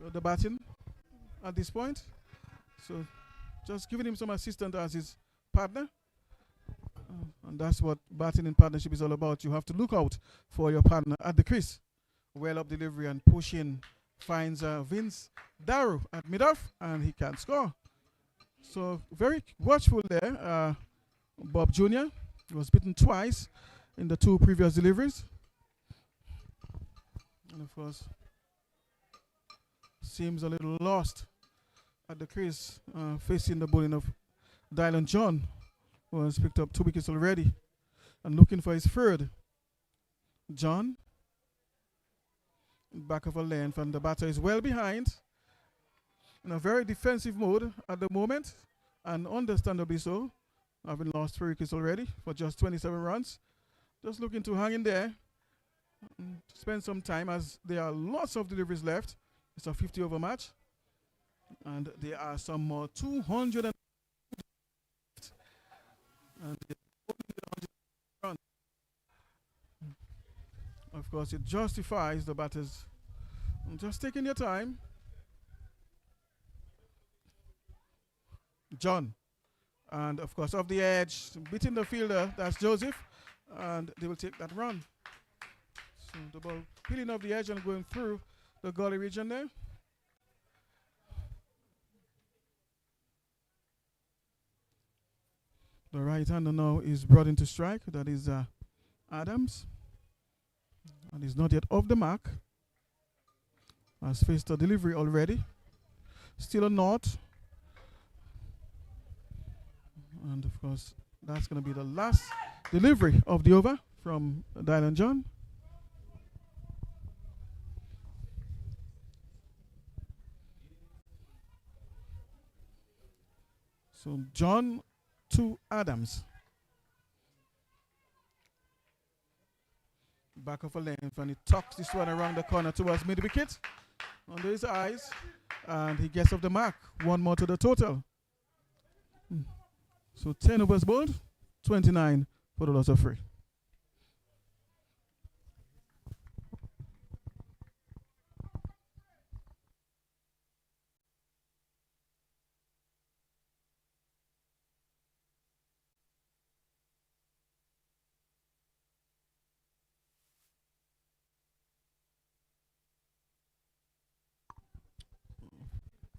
the batting at this point. So just giving him some assistance as his partner. And that's what batting in partnership is all about. You have to look out for your partner at the crease. Well up delivery and push in. Finds Vince Darrow at mid-off, and he can't score. So very watchful there. Bob Jr. was bitten twice in the 2 previous deliveries. And of course, seems a little lost at the crease, facing the bowling of Dylan John, who has picked up 2 wickets already and looking for his third. John, back of a length, and the batter is well behind in a very defensive mode at the moment, and understandably so, having lost 3 wickets already for just 27 runs. Just looking to hang in there and spend some time, as there are lots of deliveries left. It's a 50 over match, and there are some more 200 and of course it justifies the batters just taking their time. John, and of course off the edge, beating the fielder, that's Joseph, and they will take that run. So the ball peeling off the edge and going through the gully region there. The right hander now is brought into strike. That is Adams. And he's not yet off the mark. Has faced a delivery already. Still a naught. And of course, that's going to be the last delivery of the over from Dylan John. So John to Adams. Back of a length, and he tucks this one around the corner towards mid-wicket. Under his eyes, and he gets off the mark. 1 more to the total. So 10 overs bowled, 29 for the loss of 3.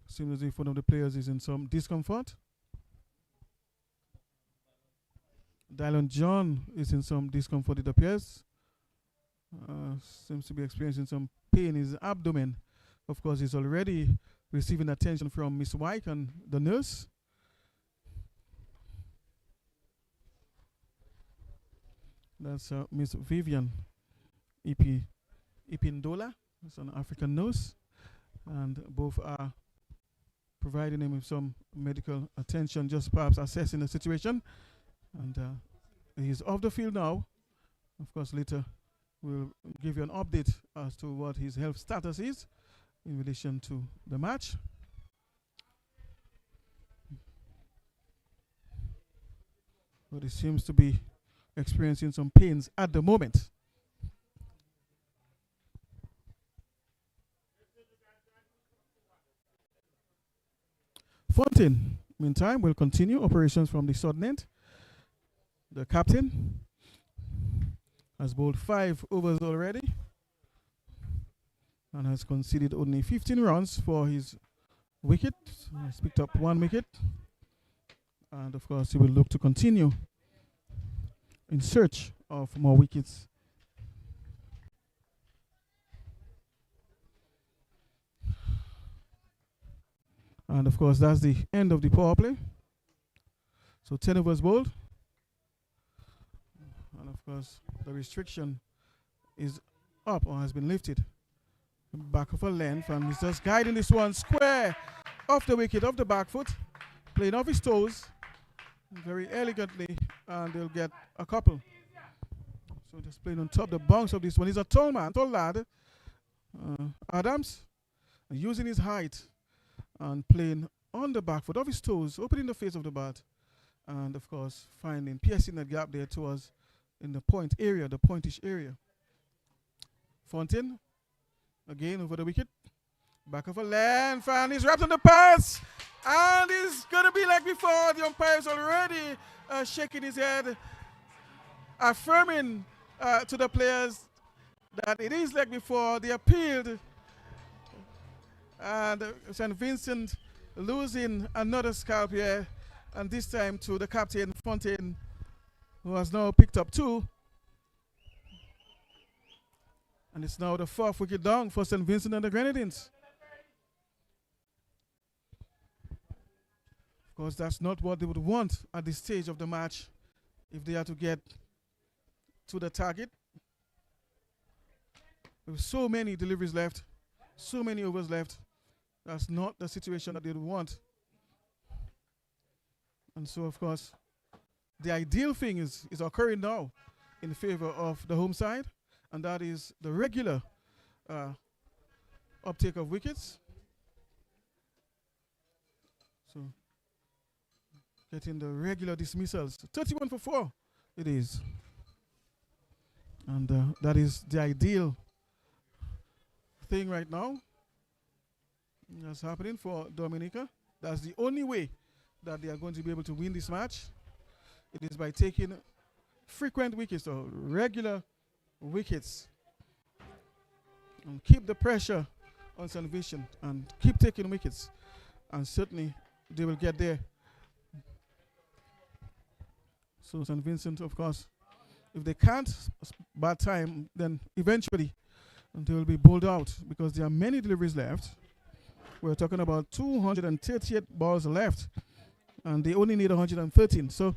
Seems as if one of the players is in some discomfort. Dylan John is in some discomfort, it appears. Seems to be experiencing some pain in his abdomen. Of course, he's already receiving attention from Miss White and the nurse. That's Miss Vivian Ipindola. It's an African nurse. And both are providing him with some medical attention, just perhaps assessing the situation. And he's off the field now. Of course, later we'll give you an update as to what his health status is in relation to the match. But he seems to be experiencing some pains at the moment. Fontaine, meantime, will continue operations from the southern end. The captain has bowled 5 overs already and has conceded only 15 runs for his wicket. He's picked up 1 wicket. And of course, he will look to continue in search of more wickets. And of course, that's the end of the power play. So 10 overs bowled. And of course, the restriction is up or has been lifted. Back of a length, and he's just guiding this one square off the wicket, off the back foot, playing off his toes very elegantly, and they'll get a couple. So just playing on top the bounce of this one. He's a tall man, tall lad. Adams, using his height and playing on the back foot of his toes, opening the face of the bat, and of course piercing that gap there towards in the point area, the pointish area. Fontaine again over the wicket, Back of a length, and he's wrapped on the pass. And it's going to be like before. The umpire is already shaking his head, affirming to the players that it is like before. They appealed. And St. Vincent losing another scalp here. And this time to the captain, Fontaine, who has now picked up 2. And it's now the 4th wicket down for St. Vincent and the Grenadines. Of course, that's not what they would want at this stage of the match if they are to get to the target. With so many deliveries left, so many overs left, that's not the situation that they would want. And so, of course, the ideal thing is occurring now in favor of the home side, and that is the regular uptake of wickets. So, getting the regular dismissals. 31 for 4 it is. And that is the ideal thing right now. That's happening for Dominica. That's the only way that they are going to be able to win this match. It is by taking frequent wickets or regular wickets and keep the pressure on St. Vincent and keep taking wickets, and certainly they will get there. So St. Vincent, of course, if they can't bad time, then eventually they will be bowled out because there are many deliveries left. We're talking about 238 balls left, and they only need 113. So,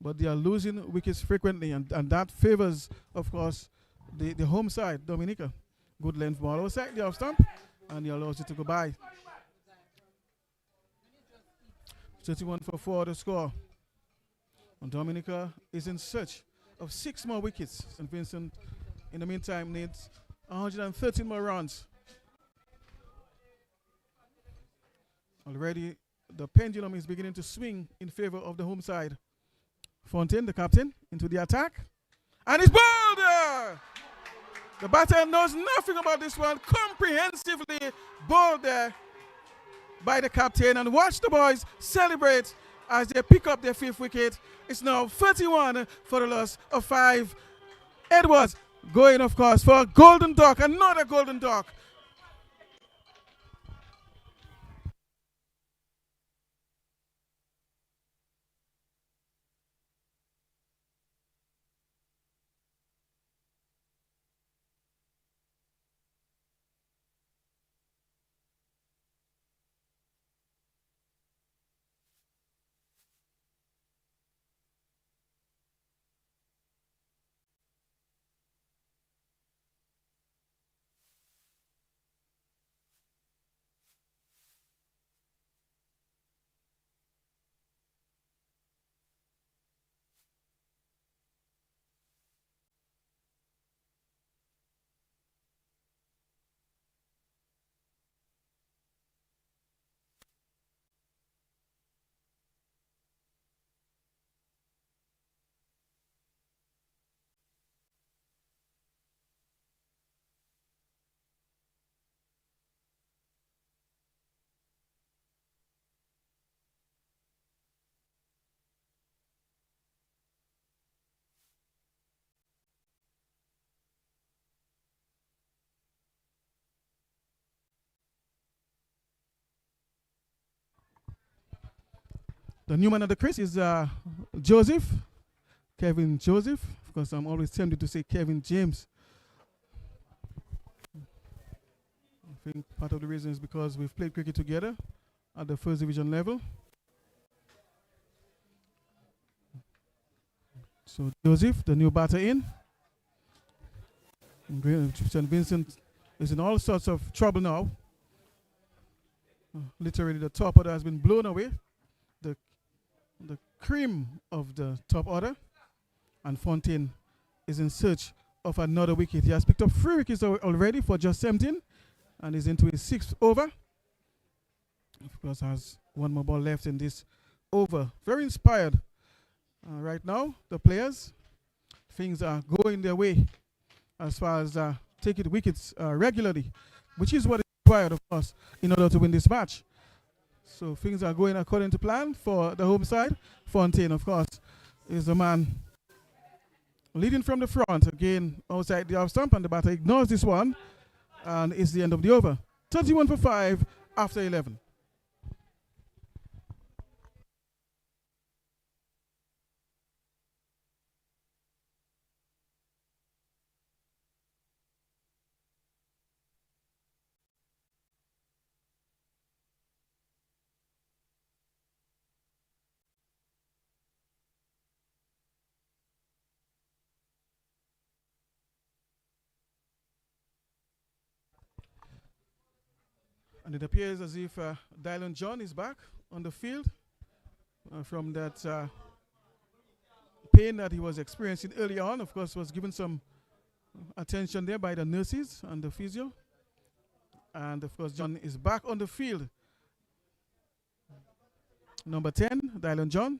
but they are losing wickets frequently, and that favors, of course, the home side, Dominica. Good length ball outside the off stump, and he allows it to go by. 31 for 4 the score. And Dominica is in search of 6 more wickets. St. Vincent, in the meantime, needs 113 more runs. Already, the pendulum is beginning to swing in favor of the home side. Fontaine, the captain, into the attack. And he's bowled! The batter knows nothing about this one. Comprehensively bowled there by the captain. And watch the boys celebrate as they pick up their 5th wicket. It's now 31 for the loss of 5. Edwards going, of course, for a golden duck, another golden duck. The new man at the crease is Joseph, Kevin Joseph. Of course, I'm always tempted to say Kevin James. I think part of the reason is because we've played cricket together at the 1st division level. So Joseph, the new batter in. St. Vincent is in all sorts of trouble now. Literally, the top order has been blown away. The cream of the top order, and Fontaine is in search of another wicket. He has picked up 3 wickets already for just 17 and is into his 6th over. Of course, has 1 more ball left in this over. Very inspired right now, the players. Things are going their way as far as take it wickets regularly, which is what is required, of course, in order to win this match. So things are going according to plan for the home side. Fontaine, of course, is the man leading from the front. Again, outside the off stump, and the batter ignores this one, and it's the end of the over. 31 for 5 after 11. And it appears as if Dylan John is back on the field from that pain that he was experiencing early on. Of course, was given some attention there by the nurses and the physio. And of course, John is back on the field. Number 10, Dylan John.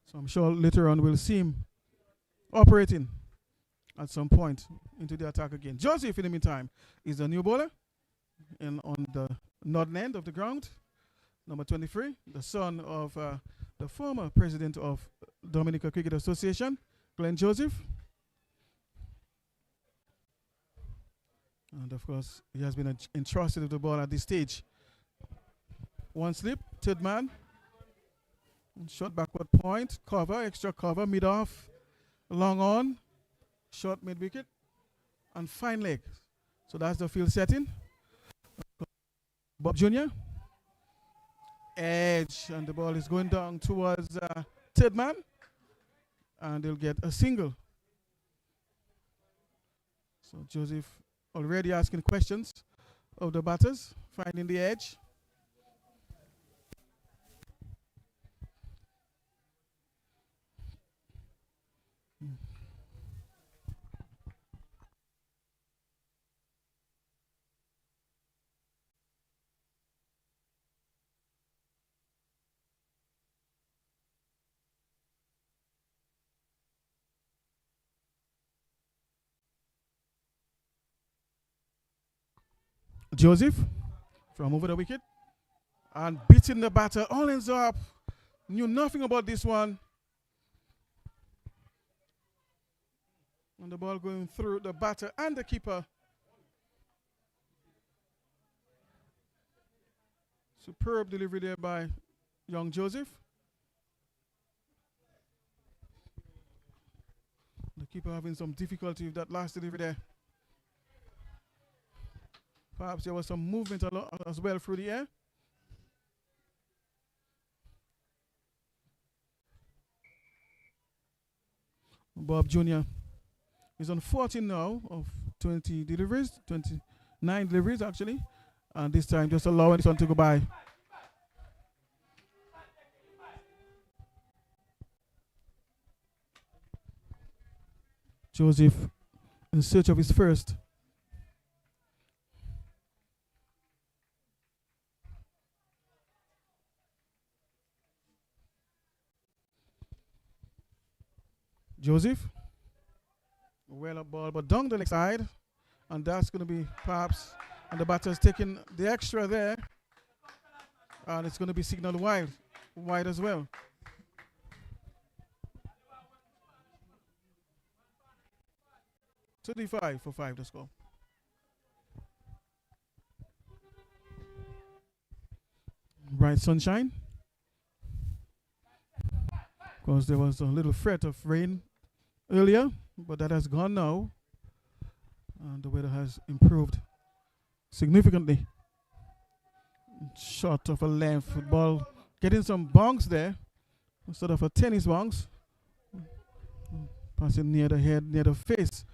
So I'm sure later on we'll see him operating at some point into the attack again. Joseph, in the meantime, is the new bowler on the northern end of the ground. Number 23, the son of the former president of Dominica Cricket Association, Glenn Joseph. And of course, he has been entrusted with the ball at this stage. One slip, third man. Short backward point, cover, extra cover, mid off, long on, short mid wicket, and fine leg. So that's the field setting. Bob Jr. Edge, and the ball is going down towards third man, and they'll get a single. So Joseph already asking questions of the batters, finding the edge. Joseph from over the wicket and beating the batter, all ends up. Knew nothing about this one. And the ball going through the batter and the keeper. Superb delivery there by young Joseph. The keeper having some difficulty with that last delivery there. Perhaps there was some movement as well through the air. Bob Jr. is on 14 now of 20 deliveries, 29 deliveries actually. And this time just allowing this one to go by. Joseph in search of his first. Joseph, well up ball, but down the leg side, and that's going to be perhaps, and the batter's taking the extra there, and it's going to be signaled wide as well. $35 for 5 to score. Bright sunshine. Of course, there was a little threat of rain earlier, but that has gone now, and the weather has improved significantly. Short of a length ball, getting some bounce there, instead of a tennis bounce, passing near the head, near the face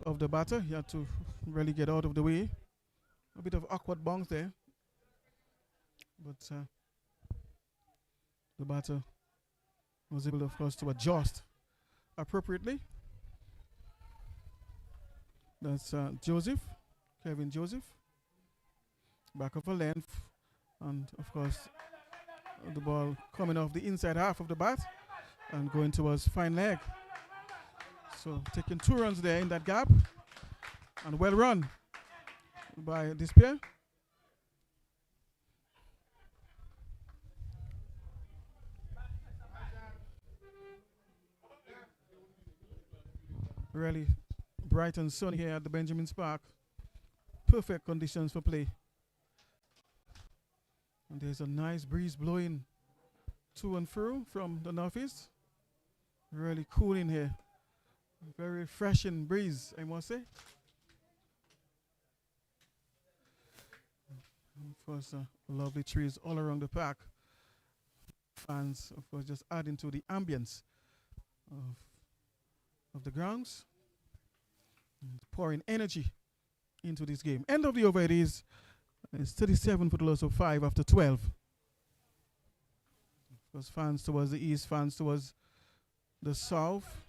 of the batter. He had to really get out of the way. A bit of awkward bounce there, but the batter was able, of course, to adjust appropriately. That's Joseph, Kevin Joseph. Back of a length, and of course, the ball coming off the inside half of the bat and going towards fine leg. So taking 2 runs there in that gap. And well run by this pair. Really bright and sunny here at the Benjamin's Park. Perfect conditions for play. And there's a nice breeze blowing to and through from the northeast. Really cool in here. Very refreshing breeze, I must say. Of course, lovely trees all around the park. Fans, of course, just adding to the ambience of the grounds. Pouring energy into this game. End of the over it is. It's 37 for the loss of 5 after 12. Of course, fans towards the east, fans towards the south.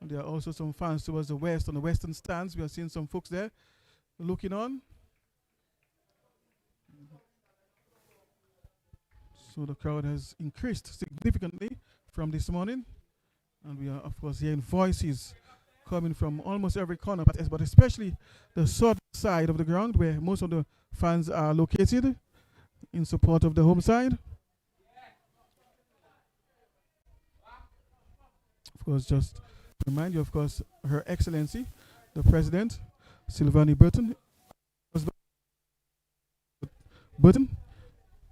And there are also some fans towards the west on the western stands. We are seeing some folks there looking on. So the crowd has increased significantly from this morning. And we are, of course, hearing voices coming from almost every corner, but especially the south side of the ground where most of the fans are located in support of the home side. Of course, just to remind you, of course, Her Excellency, the President, Sylvanie Burton,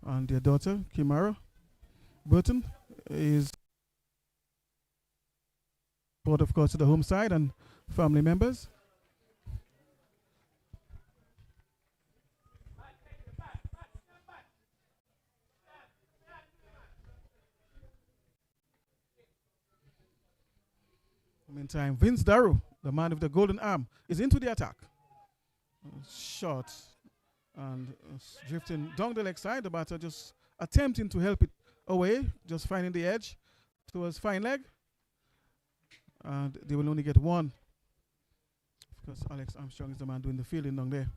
and their daughter, Kimara Burton, is part, of course, to the home side and family members. Meantime, Vince Darrow, the man with the golden arm, is into the attack. Short and drifting down the leg side. The batter just attempting to help it away, just finding the edge towards fine leg. And they will only get 1 because Alex Armstrong is the man doing the fielding down there.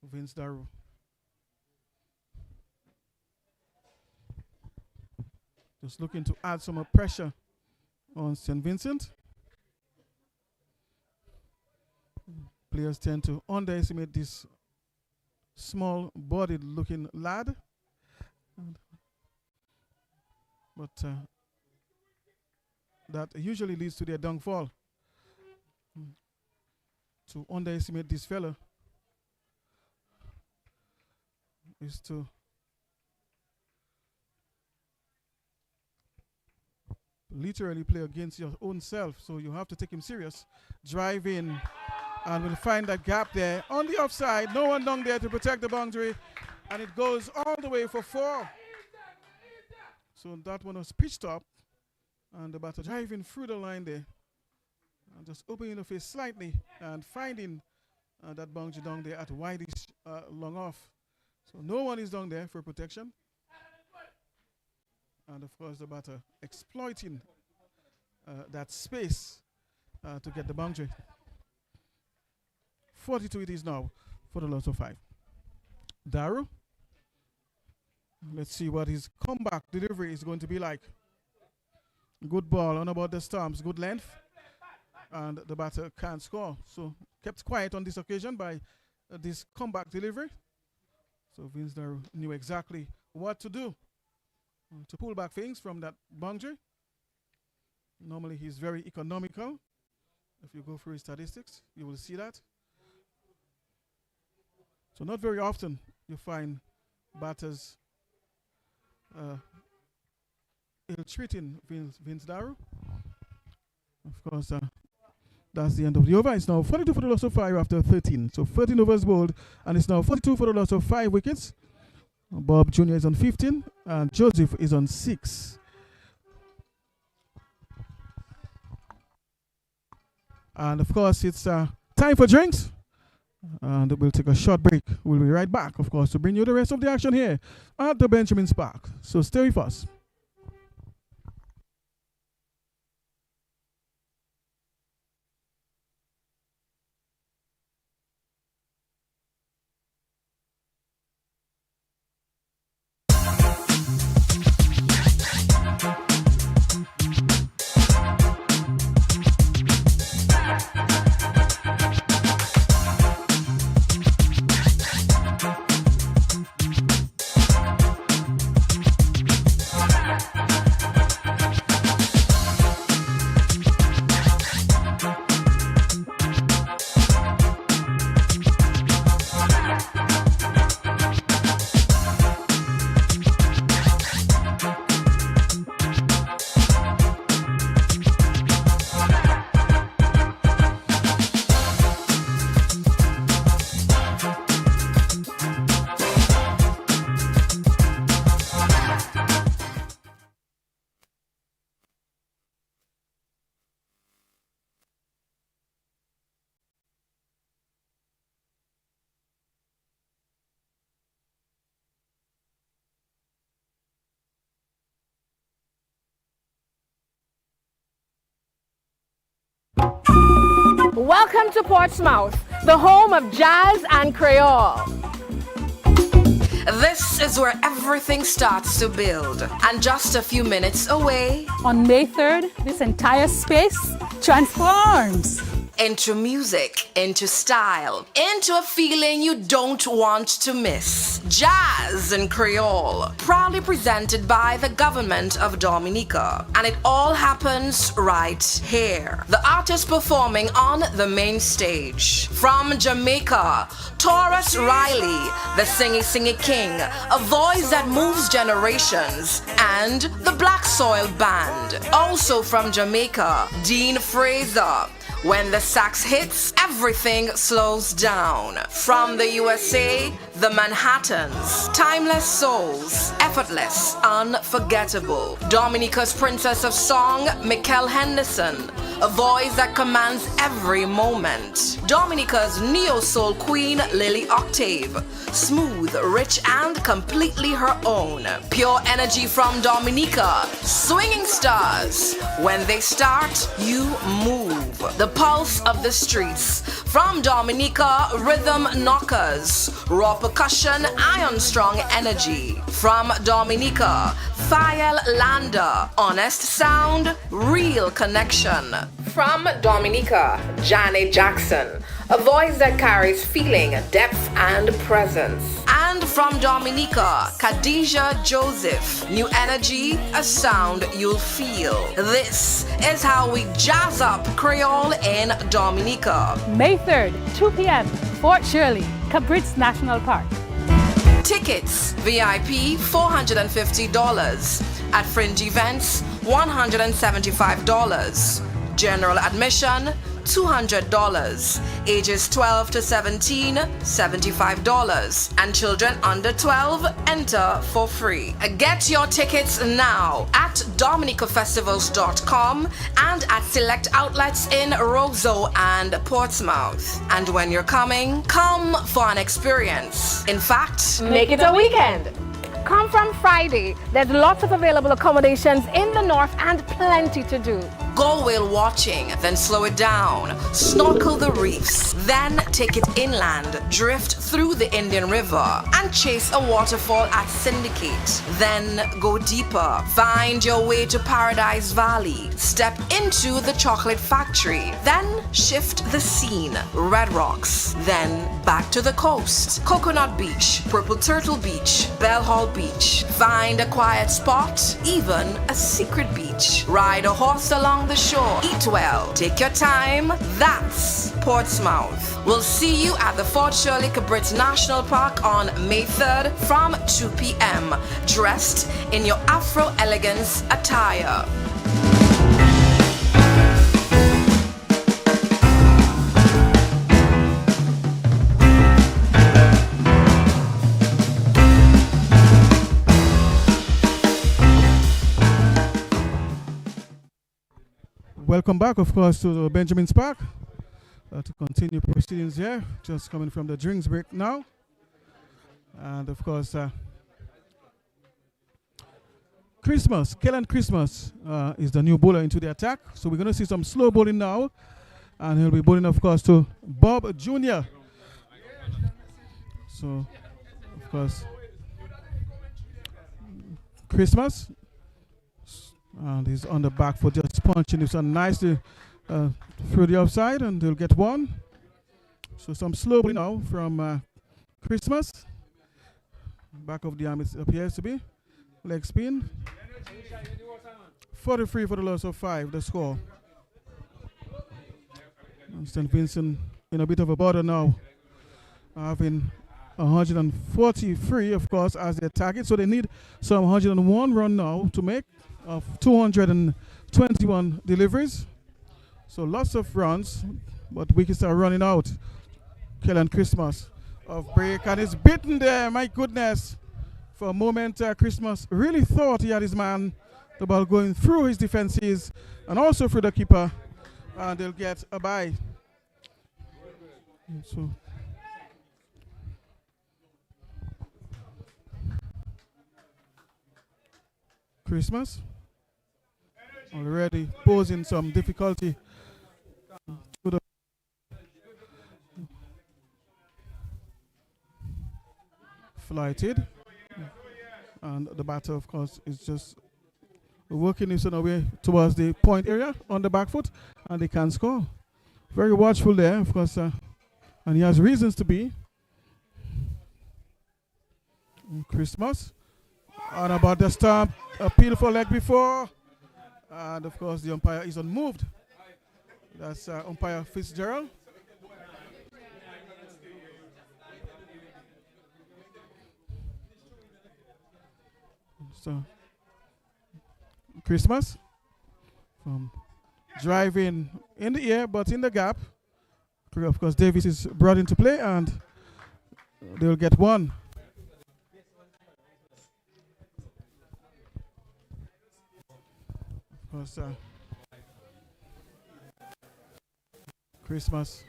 Vince Darrow. Just looking to add some more pressure on St. Vincent. Players tend to underestimate this small-bodied looking lad. But that usually leads to their downfall. To underestimate this fella is to literally play against your own self. So you have to take him serious. Drive in and we'll find that gap there on the offside. No one down there to protect the boundary. And it goes all the way for 4. So that one was pitched up. And the batter driving through the line there. And just opening the face slightly and finding that boundary down there at wideish long off. So no one is down there for protection. And of course the batter exploiting that space to get the boundary. 42 it is now for the loss of 5. Darrow. Let's see what his comeback delivery is going to be like. Good ball on about the stumps, good length. And the batter can't score. So kept quiet on this occasion by this comeback delivery. So Vince Darrow knew exactly what to do to pull back things from that boundary. Normally he's very economical. If you go through his statistics, you will see that. So not very often you find batters ill-treating Vince Darrow. Of course, that's the end of the over. It's now 42 for the loss of 5 after 13. So 13 overs bowled, and it's now 42 for the loss of 5 wickets. Bob Jr. is on 15, and Joseph is on 6. And of course, it's time for drinks. And we'll take a short break. We'll be right back, of course, to bring you the rest of the action here at the Benjamin's Park. So stay with us. Welcome to Portsmouth, the home of jazz and Creole. This is where everything starts to build. And just a few minutes away, on May 3rd, this entire space transforms into music, into style, into a feeling you don't want to miss. Jazz and Creole, proudly presented by the government of Dominica. And it all happens right here. The artists performing on the main stage. From Jamaica, Taurus Riley, the Singy King, a voice that moves generations, and the Black Soil Band. Also from Jamaica, Dean Fraser. When the sax hits, everything slows down. From the USA, the Manhattans, timeless souls, effortless, unforgettable. Dominica's Princess of Song, Mikel Henderson, a voice that commands every moment. Dominica's neo-soul queen, Lily Octave, smooth, rich, and completely her own. Pure energy from Dominica, swinging stars. When they start, you move. The pulse of the streets. From Dominica, rhythm knockers, raw percussion, iron strong energy. From Dominica, Fayel Landa, honest sound, real connection. From Dominica, Janet Jackson, a voice that carries feeling, depth, and presence. And from Dominica, Khadija Joseph, new energy, a sound you'll feel. This is how we jazz up Creole in Dominica. May 3rd, 2 p.m., Fort Shirley, Cabritz National Park. Tickets, VIP $450. At fringe events, $175. General admission, $200. Ages 12 to 17, $75. And children under 12 enter for free. Get your tickets now at dominicafestivals.com and at select outlets in Roseau and Portsmouth. And when you're coming, come for an experience. In fact, Make it a weekend. Come from Friday. There's lots of available accommodations in the north and plenty to do. go whale watching, then slow it down, snorkel the reefs, then take it inland, drift through the Indian River, and chase a waterfall at Syndicate. Then go deeper, find your way to Paradise Valley, step into the chocolate factory, then shift the scene, Red Rocks, then back to the coast, Coconut Beach, Purple Turtle Beach, Bell Hall Beach, find a quiet spot, even a secret beach, ride a horse along the shore, eat well, take your time. That's Portsmouth. We'll see you at the Fort Shirley Cabritz National Park on May 3rd from 2 p.m. dressed in your Afro elegance attire. Welcome back, of course, to Benjamin's Park to continue proceedings here. Just coming from the drinks break now. And, of course, Christmas, Kellan Christmas is the new bowler into the attack. So we're going to see some slow bowling now. And he'll be bowling, of course, to Bob Jr. So, of course, Christmas. And he's on the back foot, just punching this one nicely through the offside, and they'll get one. So some slow bowling now from Christmas. Back of the arm it appears to be. Leg spin. 43 for the loss of 5, the score. And St. Vincent in a bit of a bother now, having 143, of course, as their target. So they need some 101 run now to make of 221 deliveries. So lots of runs, but wickets are running out. Kellan Christmas of break, and it's bitten there, my goodness. For a moment, Christmas really thought he had his man, the ball going through his defenses and also through the keeper, and they'll get a bye. So Christmas already posing some difficulty to the flighted. And the batter, of course, is just working his way towards the point area on the back foot, and they can score. Very watchful there, of course, and he has reasons to be. Christmas. And about the stump, appeal for leg before. And of course, the umpire is unmoved. That's umpire Fitzgerald. So, Christmas from driving in the air, but in the gap. Of course, Davis is brought into play, and they'll get one. Of course, Christmas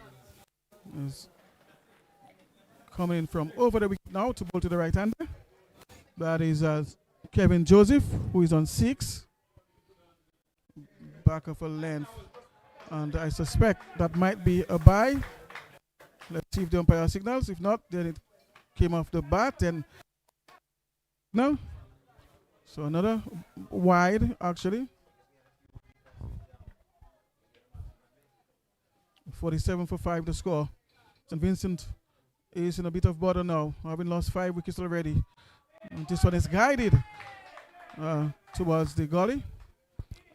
is coming in from over the wicket now to bowl to the right hander. That is Kevin Joseph, who is on 6. Back of a length. And I suspect that might be a bye. Let's see if the umpire signals. If not, then it came off the bat. And no. So another wide, actually. 47 for 5 the score. St. Vincent is in a bit of bother now, having lost 5 wickets already. And this one is guided towards the gully,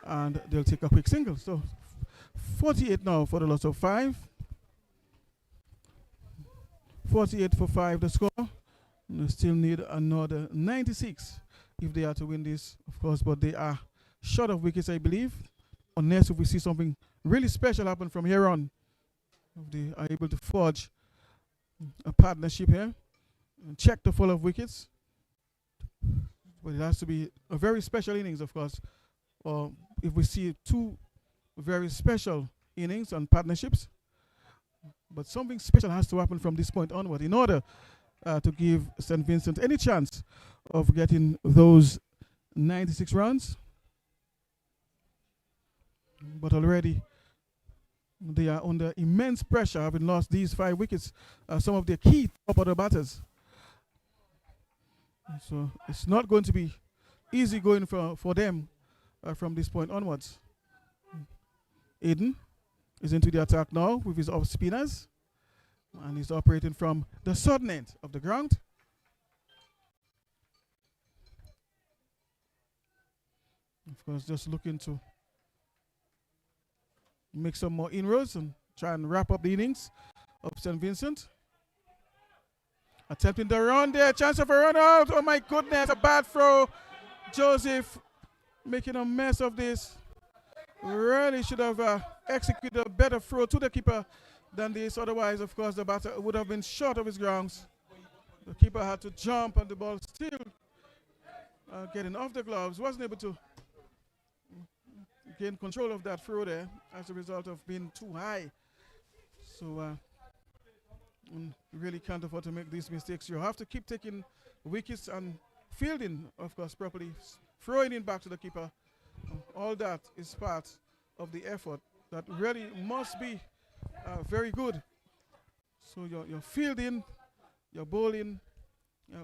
and they'll take a quick single. So 48 now for the loss of 5. 48 for 5 the score. And they still need another 96 if they are to win this, of course, but they are short of wickets, I believe, unless if we see something really special happen from here on. If they are able to forge a partnership here and check the fall of wickets. But it has to be a very special innings, of course. Or if we see 2 very special innings and partnerships. But something special has to happen from this point onward in order to give St. Vincent any chance of getting those 96 runs. But already they are under immense pressure, having lost these 5 wickets, some of their key top order batters. So it's not going to be easy going for them from this point onwards. Aiden is into the attack now with his off spinners, and he's operating from the southern end of the ground. Of course, just looking to make some more inroads and try and wrap up the innings of St. Vincent. Attempting the run there, chance of a run out. Oh my goodness, a bad throw. Joseph making a mess of this. Really should have executed a better throw to the keeper than this. Otherwise, of course, the batter would have been short of his grounds. The keeper had to jump, and the ball still getting off the gloves. Wasn't able to gain control of that throw there as a result of being too high. So really can't afford to make these mistakes. You have to keep taking wickets and fielding, of course, properly, throwing it back to the keeper. All that is part of the effort that really must be very good. So your fielding, your bowling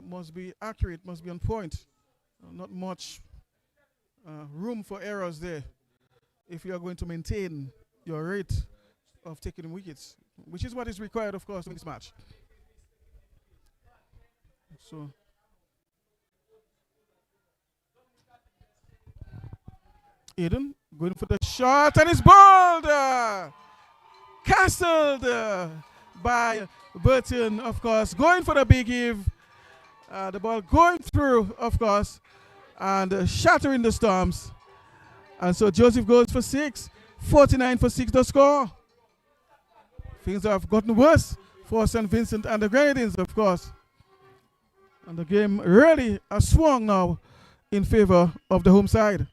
must be accurate, must be on point. Not much room for errors there if you are going to maintain your rate of taking wickets, which is what is required, of course, in this match. So Aiden going for the shot, and it's bowled, castled by Burton, of course, going for the big Eve. The ball going through, of course, and shattering the stumps. And so Joseph goes for 6, 49 for 6 the score. Things have gotten worse for St. Vincent and the Grenadines, of course. And the game really has swung now in favor of the home side.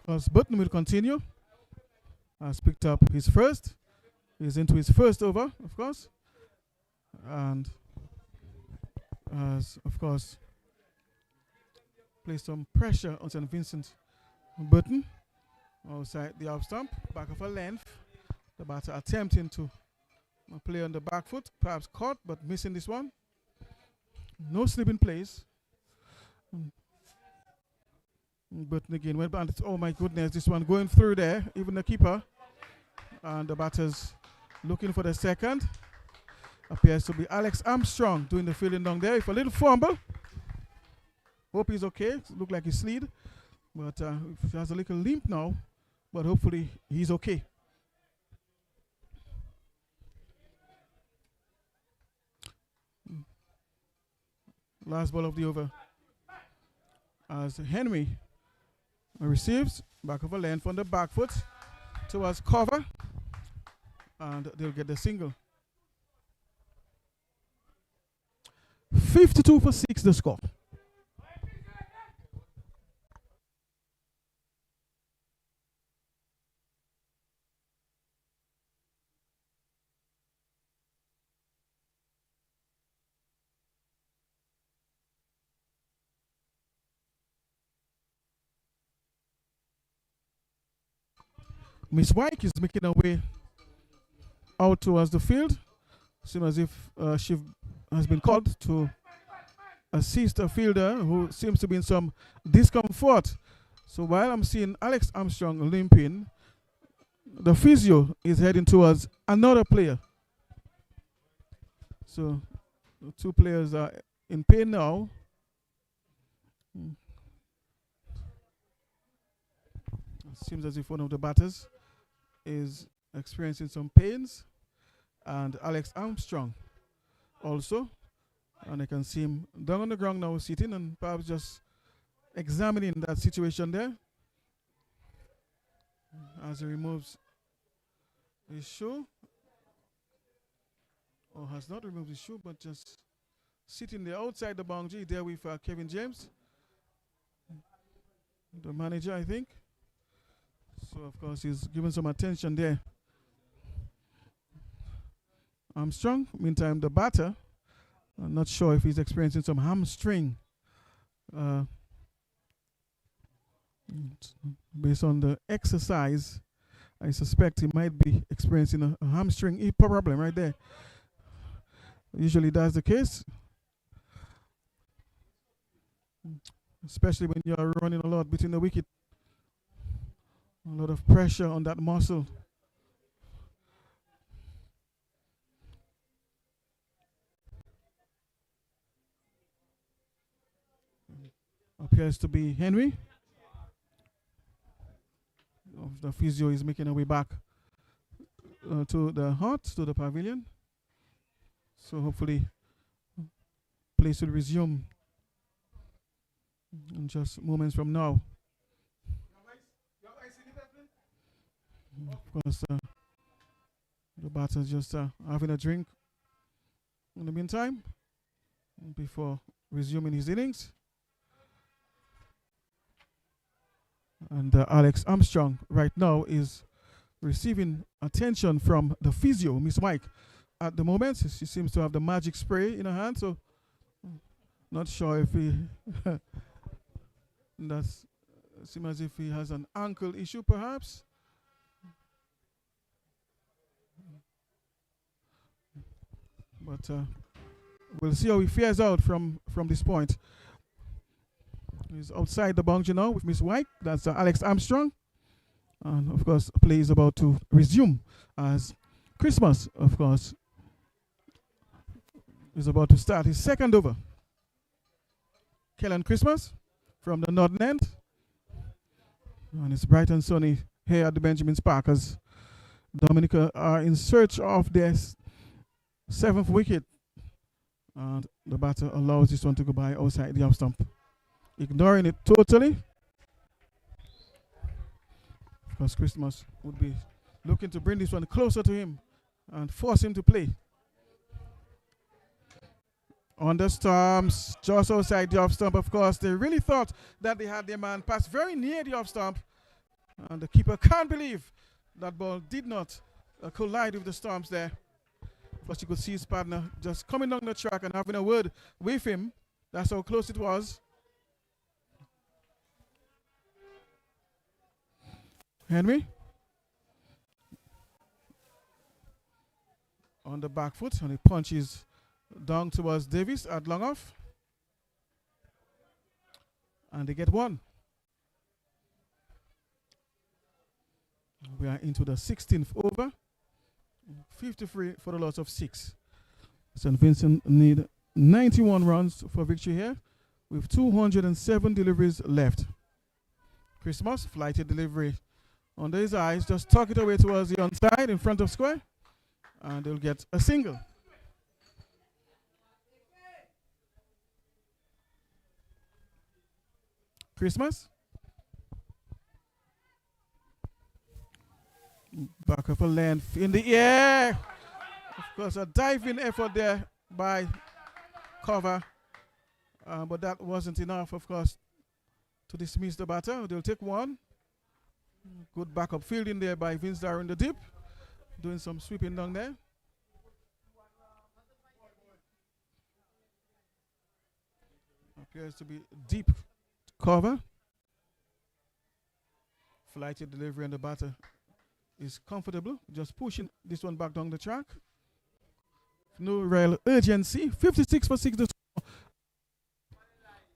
Because Button will continue. Has picked up his first. He's into his first over, of course. And has, of course, placed some pressure on St. Vincent. Button outside the off stump, back of a length. The batter attempting to play on the back foot, perhaps caught, but missing this one. No slip in place. Button again went back. Oh my goodness, this one going through there, even the keeper. And the batter's looking for the second. Appears to be Alex Armstrong doing the fielding down there. If a little fumble. Hope he's okay. Look like he's slid. But he has a little limp now. But hopefully he's okay. Last ball of the over. As Henry receives back of a length on the back foot towards cover. And they'll get the single. 52 for 6 the score. Miss White is making her way out towards the field. Seems as if she has been called to assist a fielder who seems to be in some discomfort. So while I'm seeing Alex Armstrong limping, the physio is heading towards another player. So the two players are in pain now. It seems as if one of the batters is experiencing some pains, and Alex Armstrong also, and I can see him down on the ground now sitting and perhaps just examining that situation there as he removes his shoe, or has not removed his shoe but just sitting there outside the boundary there with Kevin James, the manager, I think. So of course he's given some attention there. Armstrong, meantime the batter, I'm not sure if he's experiencing some hamstring. Based on the exercise, I suspect he might be experiencing a hamstring problem right there. Usually that's the case, especially when you are running a lot between the wicket. A lot of pressure on that muscle. Appears to be Henry. The physio is making her way back to the hut, to the pavilion. So hopefully play will resume in just moments from now. Of course, the batter's just having a drink in the meantime before resuming his innings. And Alex Armstrong right now is receiving attention from the physio, Miss Mike. At the moment, she seems to have the magic spray in her hand, so not sure if he that's seems as if he has an ankle issue perhaps. But we'll see how he fares out from this point. He's outside the boundary now with Miss White. That's Alex Armstrong. And of course, play is about to resume as Christmas, of course, is about to start his second over. Kellen Christmas from the northern end. And it's bright and sunny here at the Benjamin Park as Dominica are in search of their seventh wicket. And the batter allows this one to go by outside the off stump, ignoring it totally. Because Christmas would be looking to bring this one closer to him and force him to play. On the stumps, just outside the off stump, of course. They really thought that they had their man pass very near the off stump. And the keeper can't believe that ball did not collide with the stumps there. First, you could see his partner just coming down the track and having a word with him. That's how close it was. Henry on the back foot, and he punches down towards Davis at long off. And they get one. We are into the 16th over. 53 for the loss of 6. St. Vincent need 91 runs for victory here, with 207 deliveries left. Christmas, flighted delivery under his eyes, just tuck it away towards the onside in front of square, and they'll get a single. Christmas. Back of a length in the air. Of course, a diving effort there by cover. But that wasn't enough, of course, to dismiss the batter. They'll take one. Good backup fielding there by Vince Darrow in the deep. Doing some sweeping down there. Appears to be deep cover. Flighted delivery, and the batter is comfortable, just pushing this one back down the track. No real urgency. 56 for 6 to score.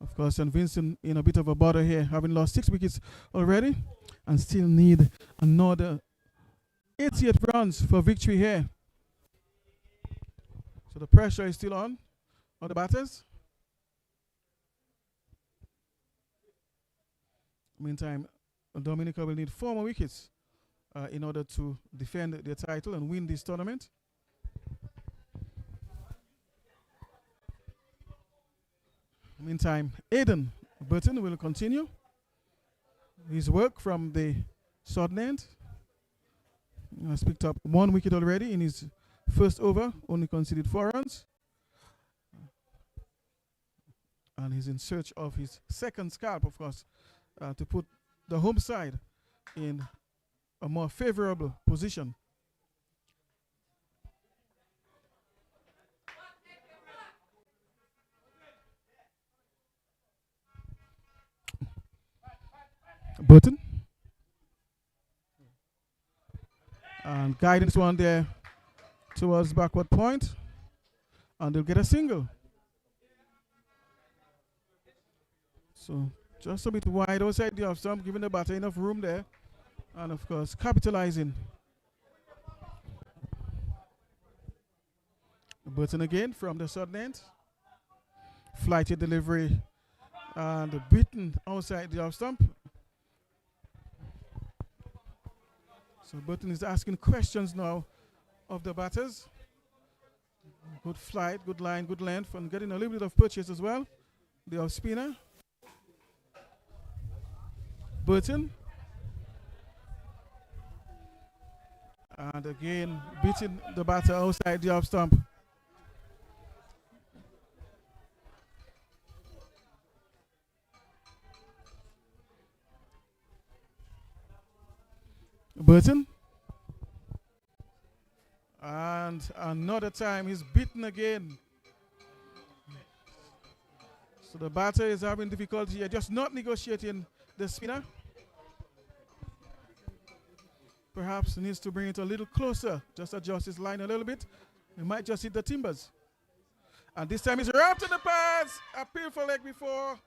Of course, St. Vincent in a bit of a bother here, having lost 6 wickets already, and still need another 88 runs for victory here. So the pressure is still on the batters. Meantime, Dominica will need 4 more wickets in order to defend their title and win this tournament. Meantime, Aidan Burton will continue his work from the southern end. He has picked up 1 wicket already in his first over, only conceded 4 runs. And he's in search of his second scalp, of course, to put the home side in a more favorable position. Burton. And guidance one there towards backward point. And they'll get a single. So just a bit wide outside the off stump, giving the batter enough room there. And of course, capitalizing. Burton again from the southern end. Flighted delivery. And beaten outside the off stump. So Burton is asking questions now of the batters. Good flight, good line, good length, and getting a little bit of purchase as well. The off spinner. Burton. And again, beating the batter outside the off stump. Burton. And another time he's beaten again. So the batter is having difficulty here, just not negotiating the spinner. Perhaps he needs to bring it a little closer, just adjust his line a little bit. He might just hit the timbers. And this time he's wrapped in the pads. Appeal for leg before.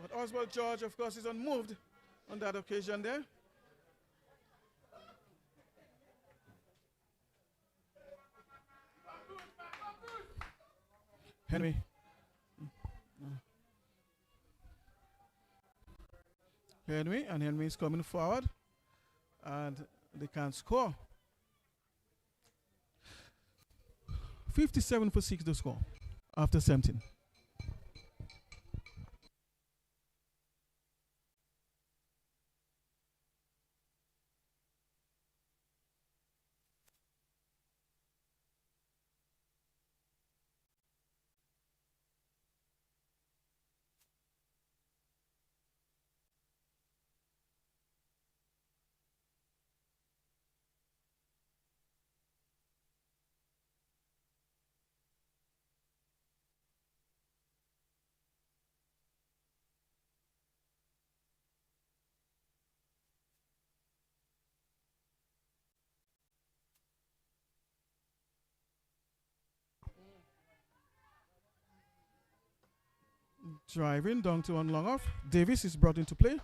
But Oswald George, of course, is unmoved on that occasion there. Henry. Henry is coming forward. And they can't score. 57 for 6 to score after 17. Driving down to one long off. Davis is brought into play,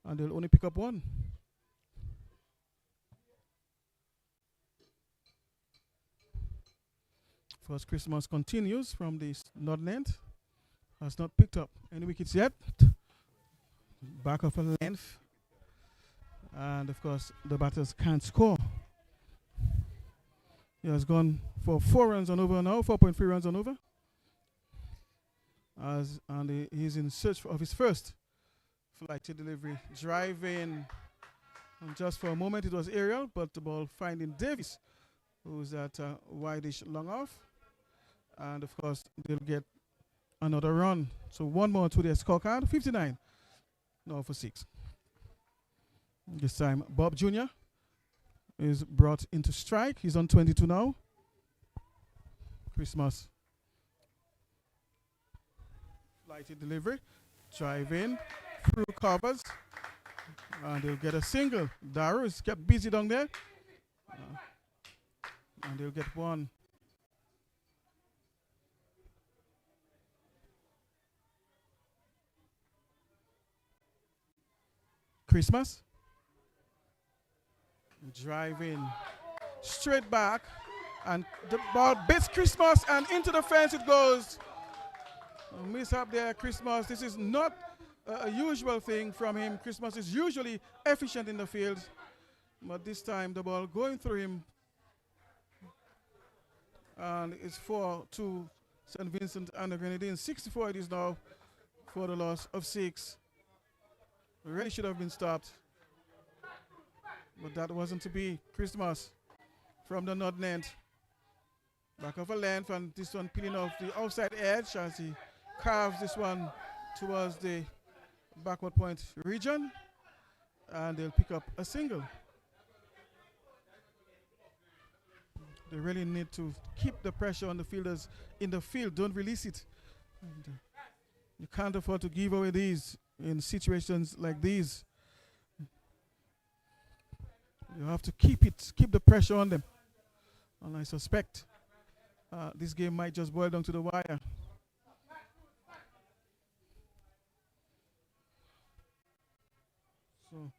and they'll only pick up one. First Christmas continues from this Northern end. Has not picked up any wickets yet. Back of a length. And of course, the batters can't score. He has gone for 4 runs on over now, 4.3 runs on over. And he's in search of his first flighted delivery. Driving. And just for a moment it was aerial, but the ball finding Davis, who's at wideish long off. And of course, they'll get another run. So one more to their scorecard, 59. Now for 6. This time, Bob Jr. is brought into strike. He's on 22 now. Christmas. Flighted delivery. Drive in. Through covers. And they'll get a single. Darrow is kept busy down there. And they'll get one. Christmas. Driving straight back, and the ball bits Christmas, and into the fence it goes. A mishap there, Christmas. This is not a usual thing from him. Christmas is usually efficient in the field, but this time the ball going through him, and it's 4 to St. Vincent and the Grenadines. 64 it is now for the loss of 6. Really should have been stopped, but that wasn't to be. Christmas from the northern end. Back of a length, and this one peeling off the outside edge as he carves this one towards the backward point region, and they'll pick up a single. They really need to keep the pressure on the fielders in the field. Don't release it. And, you can't afford to give away these in situations like these. You have to keep the pressure on them. And I suspect this game might just boil down to the wire. So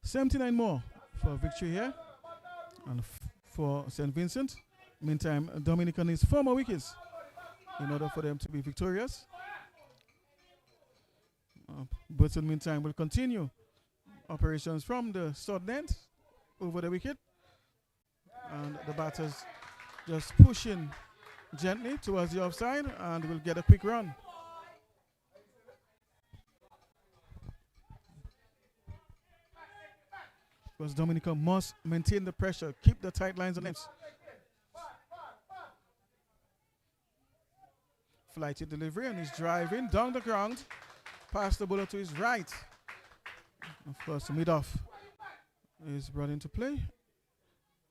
79 more for victory here, and for St. Vincent. Meantime, Dominica needs 4 more wickets in order for them to be victorious. Burton, meantime, will continue operations from the southern end over the wicket, and the batters just pushing gently towards the offside, and will get a quick run. Because Dominica must maintain the pressure, keep the tight lines on them. Flighted delivery, and he's driving down the ground past the bowler to his right. Of course, mid-off is brought into play,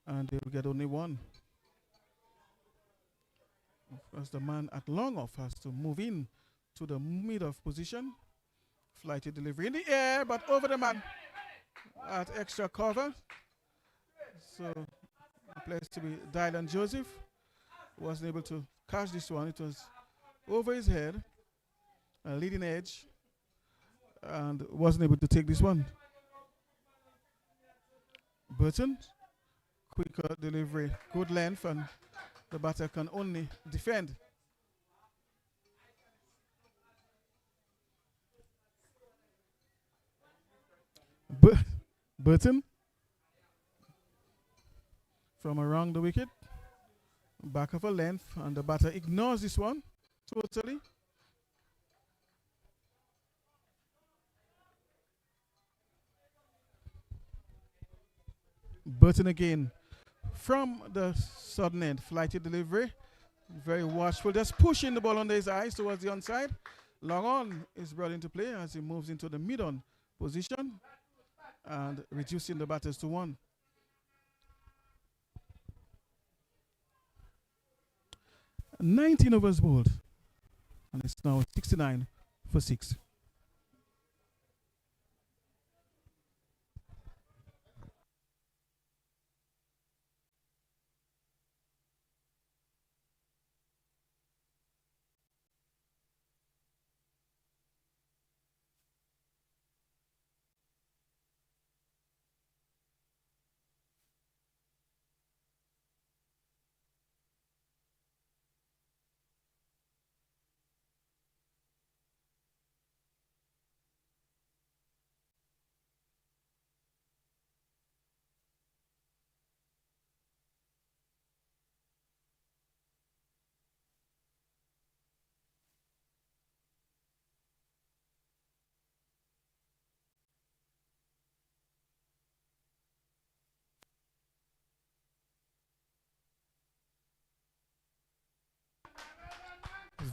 and they will get only one. Of course, the man at long off has to move in to the mid-off position. Flighted delivery in the air, but over the man at extra cover. So the place to be Dylan Joseph wasn't able to catch this one. It was over his head, a leading edge, and wasn't able to take this one. Burton, quicker delivery, good length, and the batter can only defend. Burton from around the wicket, back of a length, and the batter ignores this one totally. Burton again from the southern end, flighted delivery, very watchful, just pushing the ball under his eyes towards the onside. Long on is brought into play as he moves into the mid-on position and reducing the batters to 1. "19 overs bowled, and it's now 69 for 6.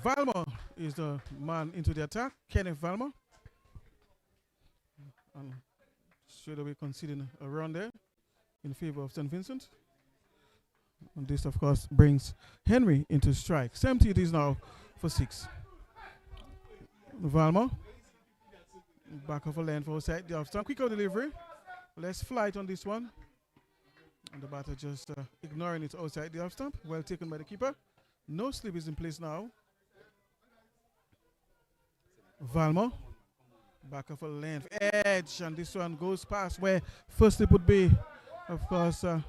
Valmer is the man into the attack. Kenneth Valmer. And straight away conceding a run there in favor of St. Vincent. And this, of course, brings Henry into strike. 70 it is now for 6. Valmer. Back of a lane for outside the off stump. Quicker delivery. Less flight on this one. And the batter just ignoring it outside the off stump. Well taken by the keeper. No slip is in place now. Valmer. Back of a length. Edge. And this one goes past where first slip would be. Of course, and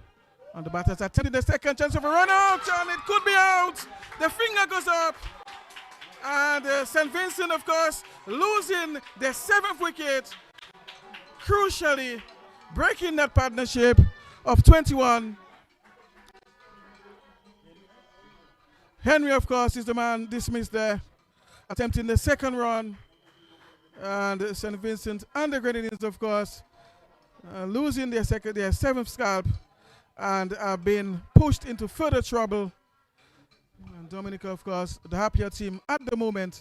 the batter's attempting the second chance of a run out. And it could be out. The finger goes up. And St. Vincent, of course, losing their 7th wicket. Crucially, breaking that partnership of 21. Henry, of course, is the man dismissed there, attempting the second run. And St. Vincent and the Grenadines, of course, losing their 7th scalp and are being pushed into further trouble. And Dominica, of course, the happier team at the moment,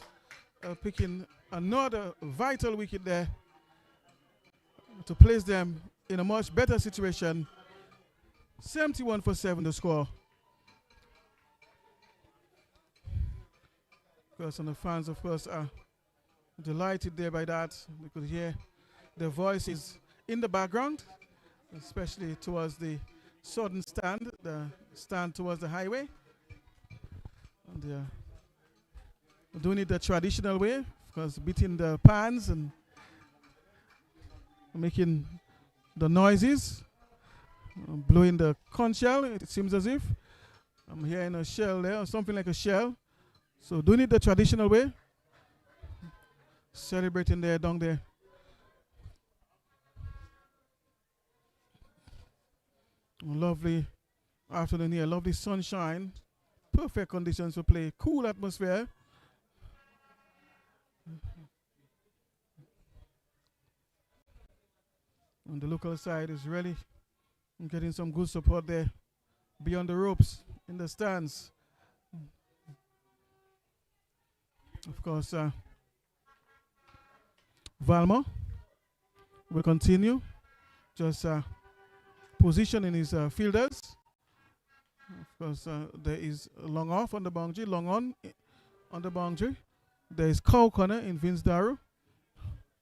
picking another vital wicket there to place them in a much better situation. 71 for 7 the score. Of course, and the fans, of course, are delighted there by that. We could hear their voices in the background, especially towards the southern stand, the stand towards the highway. And they're doing it the traditional way, of course, beating the pans and making the noises, blowing the conch shell, it seems as if. I'm hearing a shell there, or something like a shell. So doing it the traditional way, celebrating there down there. Lovely afternoon here, lovely sunshine, perfect conditions for play, cool atmosphere. On the local side is really getting some good support there beyond the ropes in the stands. Of course, Valmer will continue, just positioning his fielders. Of course, there is long off on the boundary, long on the boundary. There is cow corner in Vince Darrow.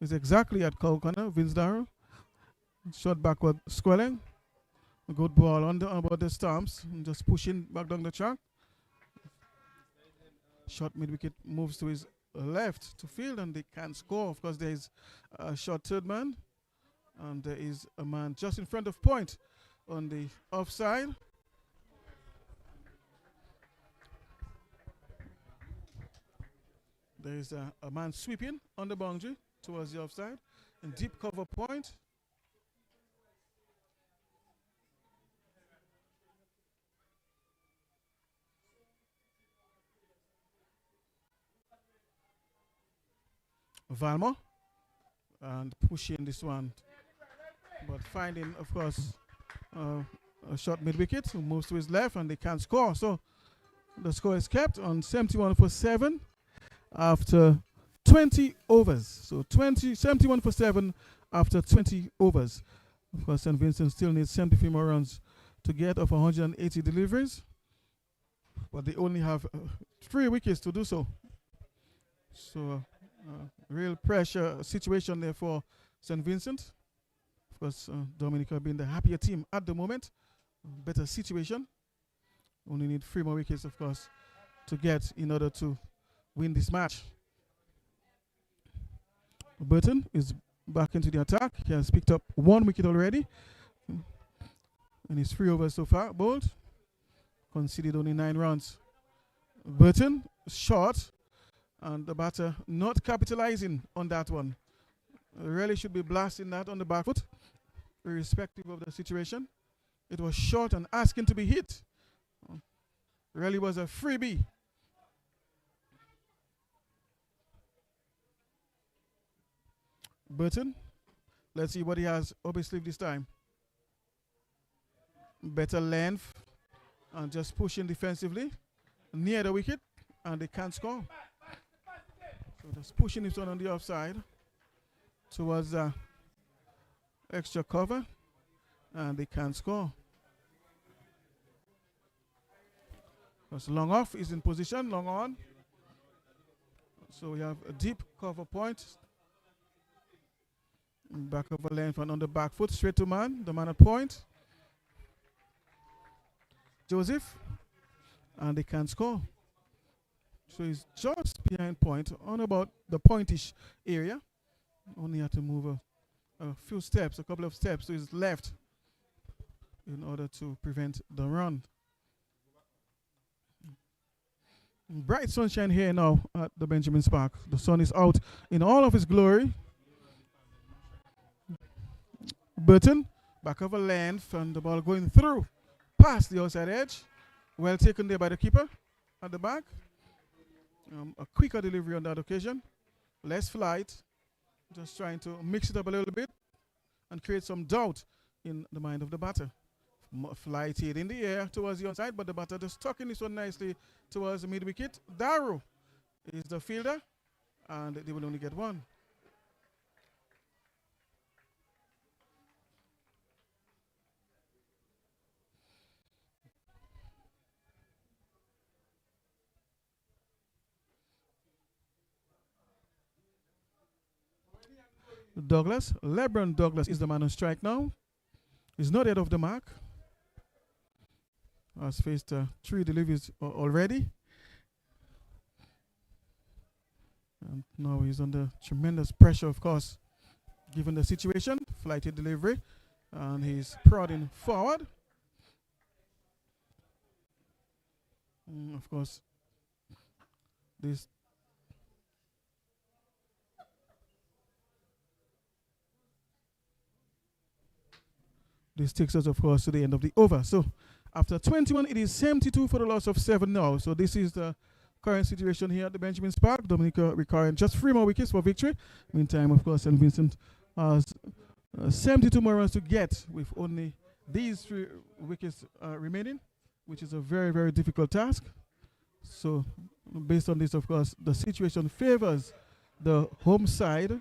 It's exactly at cow corner, Vince Darrow. Shot backward, squelling. A good ball about the stumps, and just pushing back down the track. Shot mid-wicket moves to his left to field, and they can score. Of course, there is a short third man, and there is a man just in front of point on the offside. There is a man sweeping on the boundary towards the offside, and deep cover point. Valmer, and pushing this one, but finding, of course, a short mid-wicket who moves to his left, and they can't score. So the score is kept on 71 for 7 after 20 overs. So 71 for 7 after 20 overs. Of course, St. Vincent still needs 73 more runs to get off 180 deliveries, but they only have 3 wickets to do so. So real pressure situation there for St. Vincent. Of course, Dominica being the happier team at the moment. Better situation. Only need 3 more wickets, of course, to get in order to win this match. Burton is back into the attack. He has picked up 1 wicket already. And he's 3 overs so far. Bowled. Conceded only 9 runs. Burton, short. And the batter not capitalizing on that one. Really should be blasting that on the back foot, irrespective of the situation. It was short and asking to be hit. Really was a freebie. Burton, let's see what he has up his sleeve this time. Better length and just pushing defensively near the wicket. and they can't score. So just pushing this one on the offside towards extra cover, and they can't score. Because long off is in position, long on. So we have a deep cover point. Back of a length and on the back foot, straight to man, the man at point. Joseph, and they can't score. So he's just behind point, on about the pointish area. Only have to move a few steps, a couple of steps to his left in order to prevent the run. Bright sunshine here now at the Benjamin's Park. The sun is out in all of its glory. Burton, back of a length, and the ball going through, past the outside edge. Well taken there by the keeper at the back. A quicker delivery on that occasion. Less flight. Just trying to mix it up a little bit and create some doubt in the mind of the batter. Flight hit in the air towards the outside, but the batter just tucking this one nicely towards the mid-wicket. Darrow is the fielder, and they will only get one. LeBron Douglas is the man on strike now. He's not yet off the mark. Has faced 3 deliveries already. And now he's under tremendous pressure, of course, given the situation. Flighted delivery. And he's prodding forward. Of course, this takes us, of course, to the end of the over. So after 21, it is 72 for the loss of 7 now. So this is the current situation here at the Benjamin's Park. Dominica requiring just 3 more wickets for victory. Meantime, of course, St. Vincent has 72 more runs to get with only these 3 wickets remaining, which is a very, very difficult task. So based on this, of course, the situation favors the home side.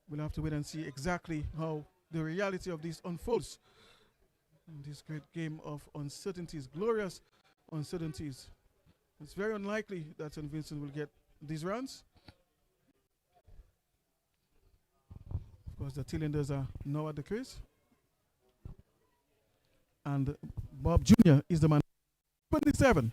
We'll have to wait and see exactly how the reality of this unfolds. In this great game of uncertainties, glorious uncertainties. It's very unlikely that St. Vincent will get these runs. Of course, the Tillanders are now at the crease. And Bob Jr. is the man. 27.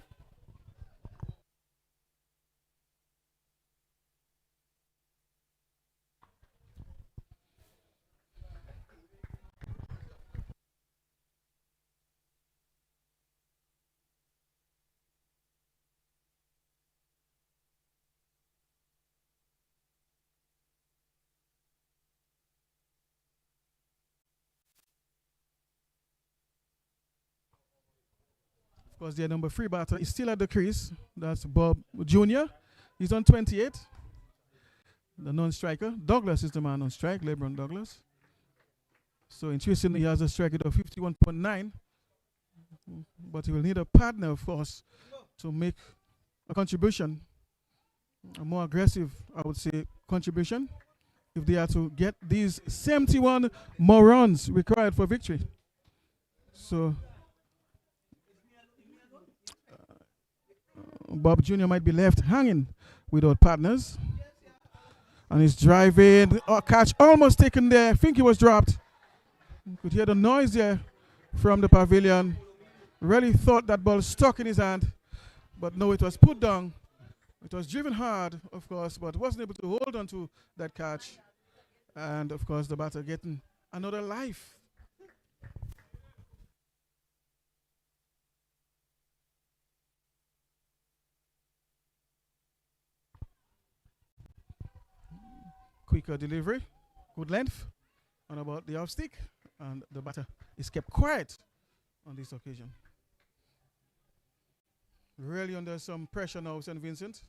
Of course, their number 3 batter is still at the crease. That's Bob Jr. He's on 28. The non-striker. Douglas is the man on strike, LeBron Douglas. So interestingly, he has a strike rate of 51.9. But he will need a partner, of course, to make a contribution. A more aggressive, I would say, contribution. If they are to get these 71 more runs required for victory. So Bob Jr. might be left hanging without partners. And he's driving. Catch almost taken there. I think he was dropped. You could hear the noise there from the pavilion. Really thought that ball stuck in his hand. But no, it was put down. It was driven hard, of course, but wasn't able to hold on to that catch. And, of course, the batter getting another life. Quicker delivery, good length, and about the off stick, and the batter is kept quiet on this occasion. Really under some pressure now, St. Vincent.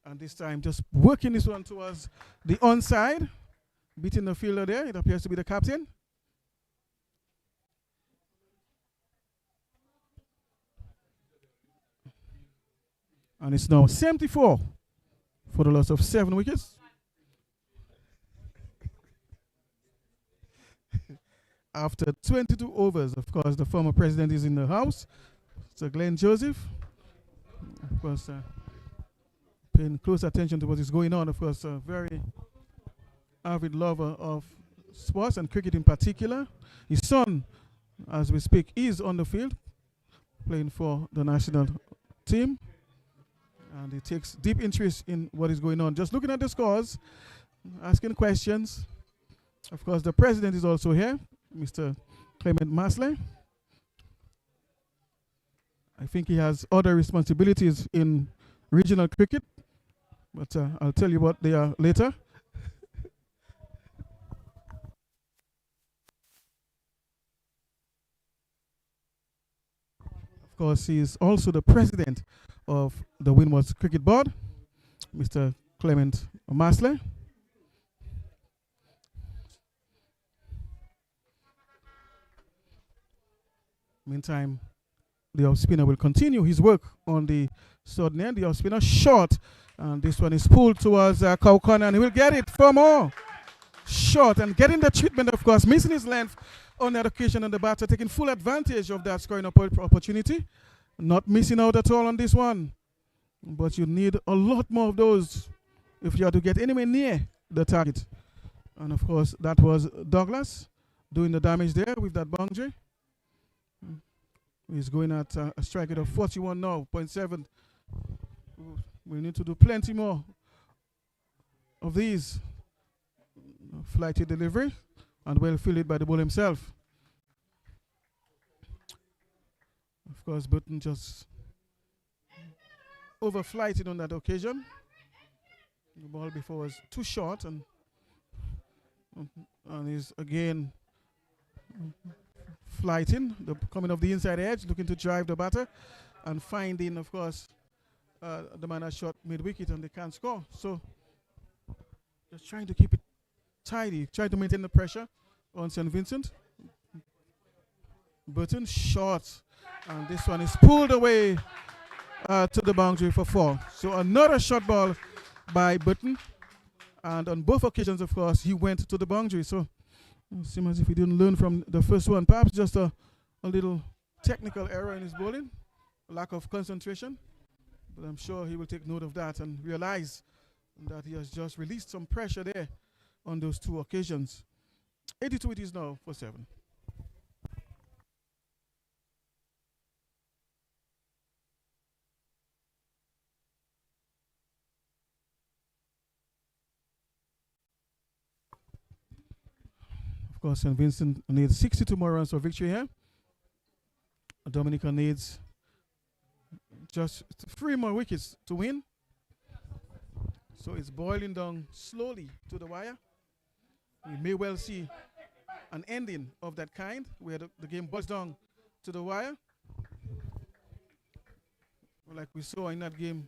And this time just working this one towards the onside, beating the fielder there. It appears to be the captain. And it's now 74 for the loss of 7 wickets. After 22 overs, of course, the former president is in the house, Sir Glenn Joseph. Of course, paying close attention to what is going on. Of course, a very avid lover of sports and cricket in particular. His son, as we speak, is on the field playing for the national team. And he takes deep interest in what is going on. Just looking at the scores, asking questions. Of course, the president is also here, Mr. Clement Masley. I think he has other responsibilities in regional cricket, but I'll tell you what they are later. Of course, he is also the president of the Windwards Cricket Board, Mr. Clement Masley. Meantime, the off spinner will continue his work on the southern end. The off spinner short, and this one is pulled towards Cow Corner, and he will get it for more. Short and getting the treatment, of course, missing his length on that occasion, and the batter taking full advantage of that scoring opportunity. Not missing out at all on this one. But you need a lot more of those if you are to get anywhere near the target. And of course, that was Douglas doing the damage there with that boundary. He's going at a strike rate of 41 now, 0.7. We need to do plenty more of these. Flighty delivery and well fielded by the ball himself. Of course, Burton just overflighted on that occasion. The ball before was too short, and he's again flighting, coming off the inside edge, looking to drive the batter, and finding, of course, the man has shot mid-wicket and they can't score. So just trying to keep it tidy, try to maintain the pressure on St. Vincent. Burton short, and this one is pulled away to the boundary for 4. So another short ball by Burton, and on both occasions, of course, he went to the boundary. So it seems as if he didn't learn from the first one. Perhaps just a little technical error in his bowling, lack of concentration, but I'm sure he will take note of that and realize that he has just released some pressure there on those 2 occasions. 82 it is now for 7. Of course, St. Vincent needs 62 more runs for victory here. Dominica needs just 3 more wickets to win. So it's boiling down slowly to the wire. We may well see an ending of that kind, where the game boils down to the wire, like we saw in that game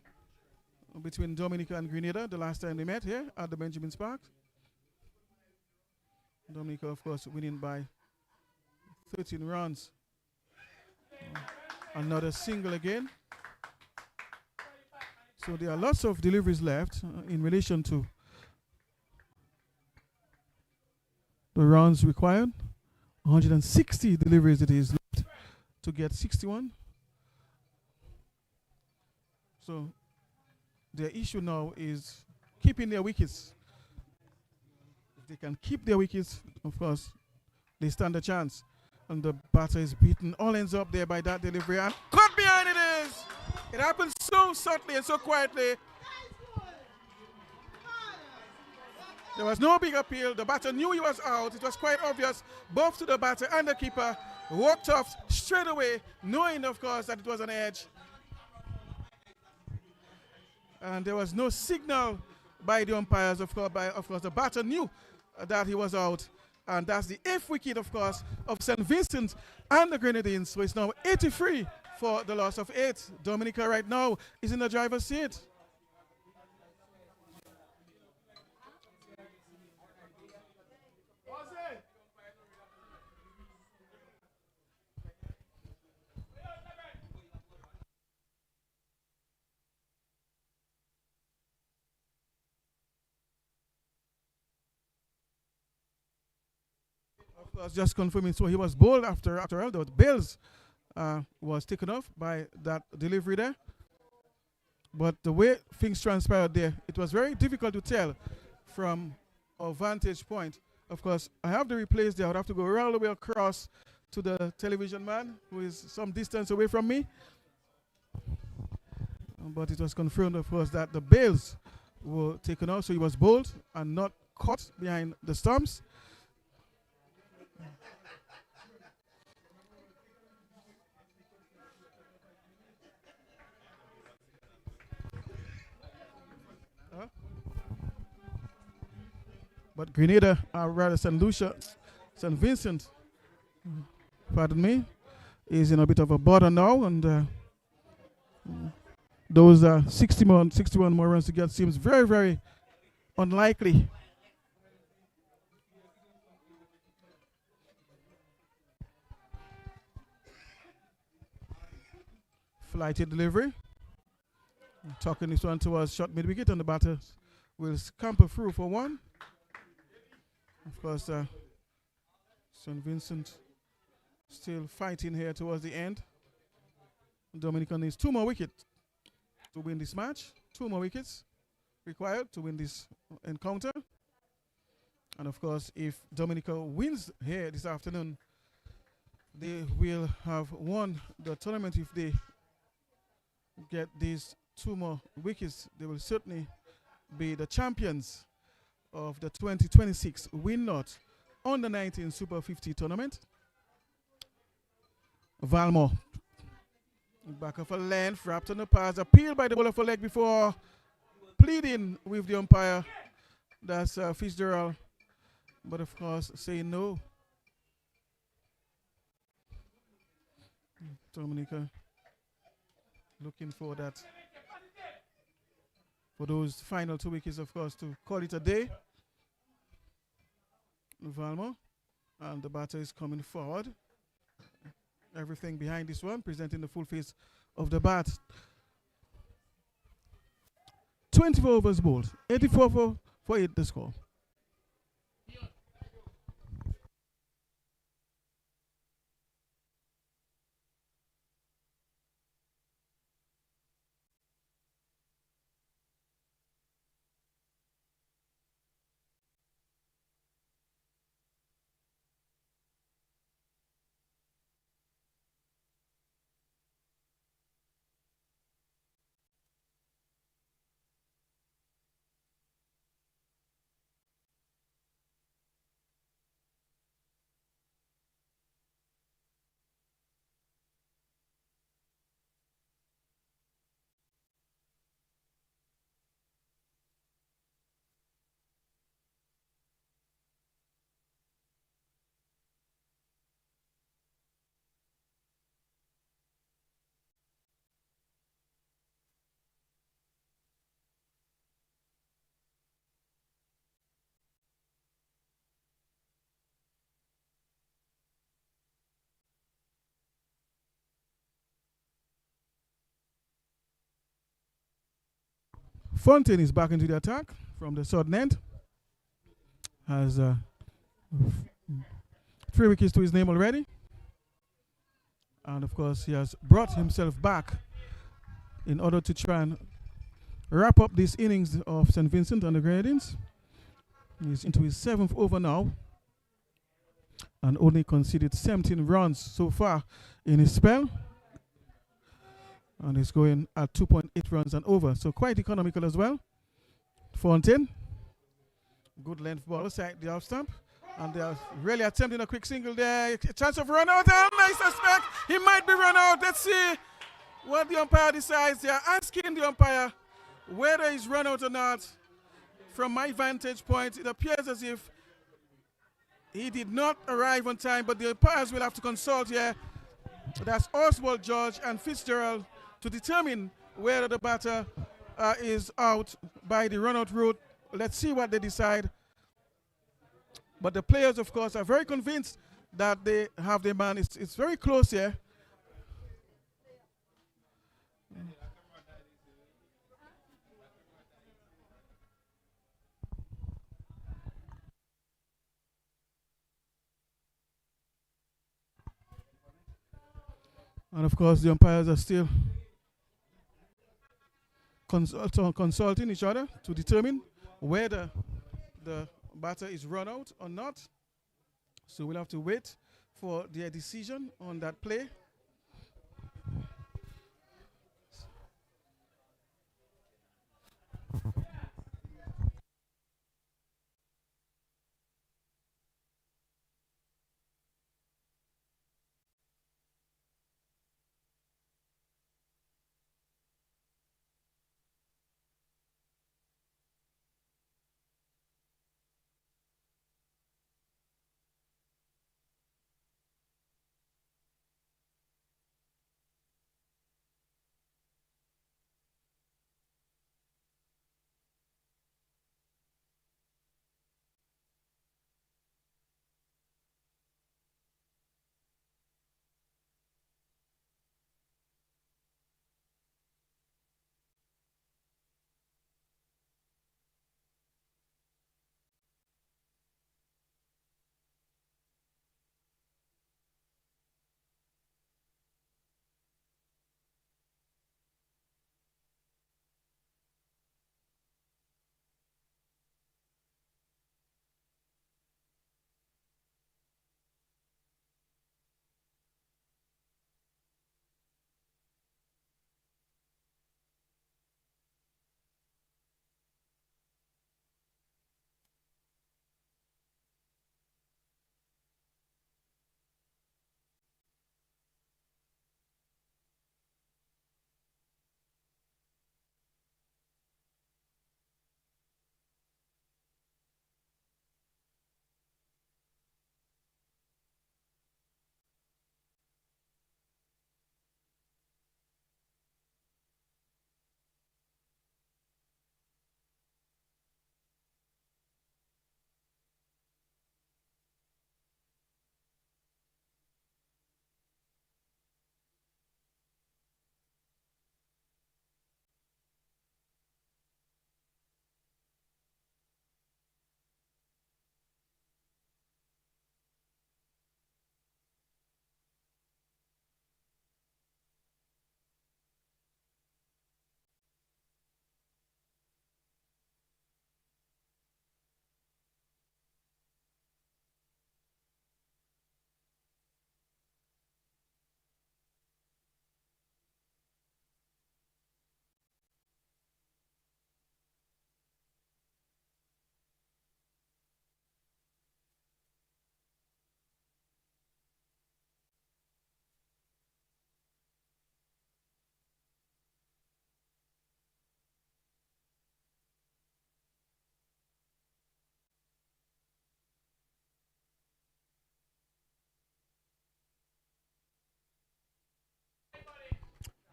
between Dominica and Grenada the last time they met here at the Benjamin Spark. Dominica, of course, winning by 13 runs. Another single again. So there are lots of deliveries left in relation to the runs required. 160 deliveries it is left to get 61. So their issue now is keeping their wickets. If they can keep their wickets, of course, they stand a chance. And the batter is beaten. All ends up there by that delivery. And caught behind it is! It happens so subtly and so quietly. There was no big appeal. The batter knew he was out. It was quite obvious, both to the batter and the keeper. Walked off straight away, knowing, of course, that it was an edge. And there was no signal by the umpires, of course. The batter knew that he was out. And that's the 8th wicket, of course, of St. Vincent and the Grenadines. So it's now 83 for the loss of 8. Dominica right now is in the driver's seat. was just confirming. So he was bowled after all. The Bills was taken off by that delivery there. But the way things transpired there, it was very difficult to tell from a vantage point. Of course, I have the replays there. I would have to go all the way across to the television man, who is some distance away from me. But it was confirmed, of course, that the Bills were taken out. So he was bowled and not caught behind the stumps. But Grenada, or rather St. Vincent, pardon me, is in a bit of a bother now, and those 61 more runs to get seems very, very unlikely. Flighted delivery. Tucking this one towards short mid-wicket, and the batter will scamper through for one. Of course, St. Vincent still fighting here towards the end. Dominica needs 2 more wickets to win this match. 2 more wickets required to win this encounter. And of course, if Dominica wins here this afternoon, they will have won the tournament. If they get these 2 more wickets, they will certainly be the champions of the 2026 WINLOTT Under-19 Super 50 tournament. Valmore, back of a length, wrapped on the pass, appealed by the bowler for leg before pleading with the umpire. That's Fitzgerald, but of course saying no. Dominica looking for that, for those final 2 wickets, of course, to call it a day. Valmore, and the batter is coming forward. Everything behind this one, presenting the full face of the bat. 24 overs bowled, 84 for 8 the score. Fontaine is back into the attack from the southern end. Has 3 wickets to his name already. And of course, he has brought himself back in order to try and wrap up this innings of St. Vincent and the Grenadines. He's into his 7th over now, and only conceded 17 runs so far in his spell. And he's going at 2.8 runs and over, so quite economical as well. Fontaine, good length ball aside the off stump, and they are really attempting a quick single there. A chance of run out, and I suspect he might be run out. Let's see what the umpire decides. They are asking the umpire whether he's run out or not. From my vantage point, it appears as if he did not arrive on time, but the umpires will have to consult here. That's Oswald, George, and Fitzgerald to determine whether the batter is out by the run-out route. Let's see what they decide. But the players, of course, are very convinced that they have their man. It's very close here. And of course, the umpires are still consulting each other to determine whether the batter is run out or not. So we'll have to wait for their decision on that play.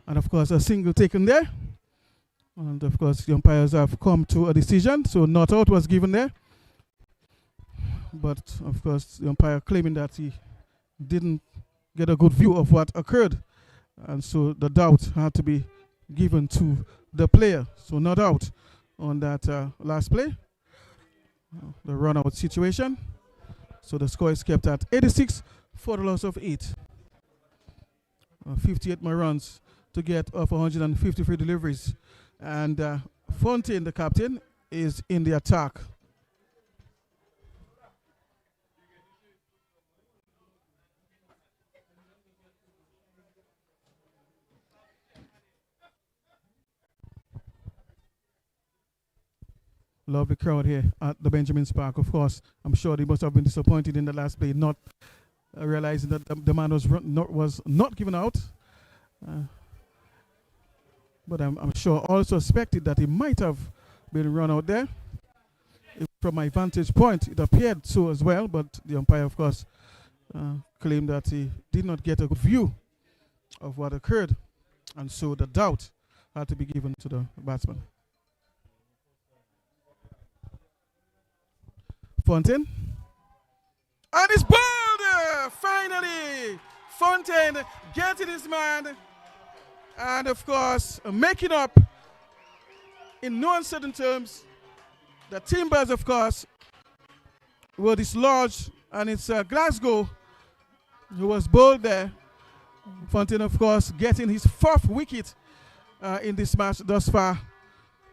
And of course, a single taken there. And of course, the umpires have come to a decision. So not out was given there. But of course, the umpire claiming that he didn't get a good view of what occurred. And so the doubt had to be given to the player. So not out on that last play. The run out situation. So the score is kept at 86 for the loss of 8. 58 more runs to get off 153 deliveries. And Fontaine, the captain, is in the attack. Lovely crowd here at the Benjamin's Park. Of course, I'm sure they must have been disappointed in the last play, not realizing that the man was not given out. But I'm sure all suspected that he might have been run out there. From my vantage point, it appeared so as well, but the umpire, of course, claimed that he did not get a good view of what occurred. And so the doubt had to be given to the batsman. Fontaine. And it's bowled! Finally! Fontaine getting his man. And of course, making up in no uncertain terms. The Timbers, of course, were dislodged. And it's Glasgow who was bowled there. Fontaine, of course, getting his 4th wicket in this match thus far.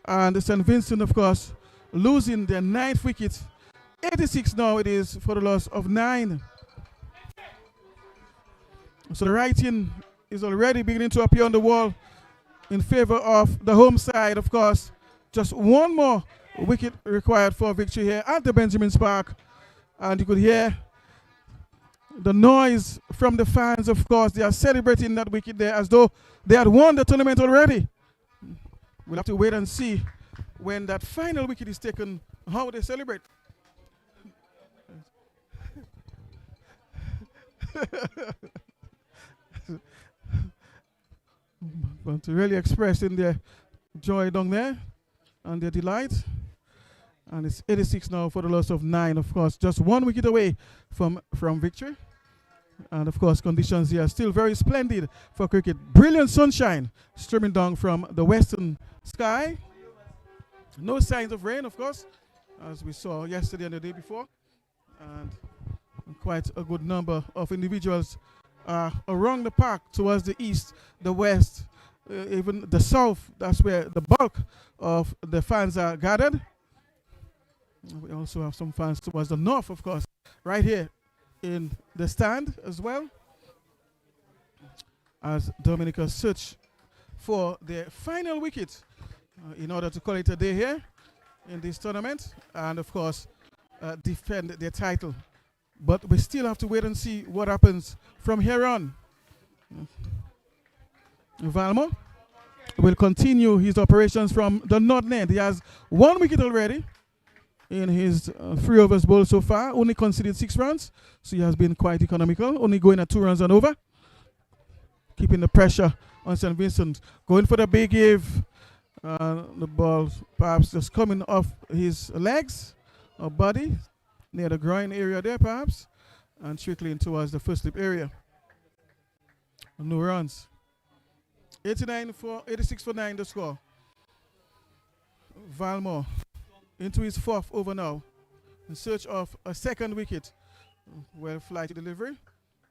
And St. Vincent, of course, losing their 9th wicket. 86 now it is for the loss of 9. So the writing is already beginning to appear on the wall in favor of the home side, of course. Just one more wicket required for victory here at the Benjamin Park. And you could hear the noise from the fans, of course. They are celebrating that wicket there as though they had won the tournament already. We'll have to wait and see when that final wicket is taken, how they celebrate. But really expressing their joy down there and their delight. And it's 86 now for the loss of 9, of course. Just 1 wicket away from victory. And of course, conditions here are still very splendid for cricket. Brilliant sunshine streaming down from the western sky. No signs of rain, of course, as we saw yesterday and the day before. And quite a good number of individuals around the park towards the east, the west, even the south. That's where the bulk of the fans are gathered. We also have some fans towards the north, of course, right here in the stand as well, as Dominica search for their final wicket in order to call it a day here in this tournament and, of course, defend their title. But we still have to wait and see what happens from here on. Valmo will continue his operations from the north end. He has 1 wicket already in his 3 overs bowled so far. Only conceded 6 runs, so he has been quite economical. Only going at 2 runs and over. Keeping the pressure on St. Vincent. Going for the big give. The ball perhaps just coming off his legs or body near the groin area there perhaps, and trickling towards the first slip area. No runs. 86 for 9 the score. Valmore into his 4th over now in search of a 2nd wicket. Well flighted delivery,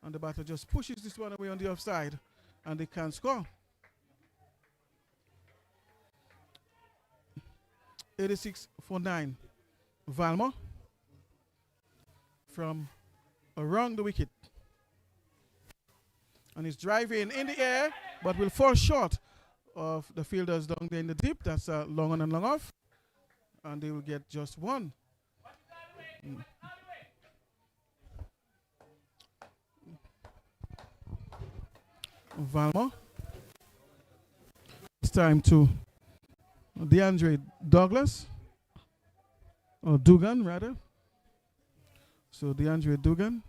and the batter just pushes this one away on the offside, and they can't score. 86 for 9. Valmore from around the wicket, and he's driving in the air but will fall short of the fielders down there in the deep. That's long on and long off, and they will get just 1. Valmore. It's time to DeAndre Douglas, or Dugan rather. So DeAndre Dugan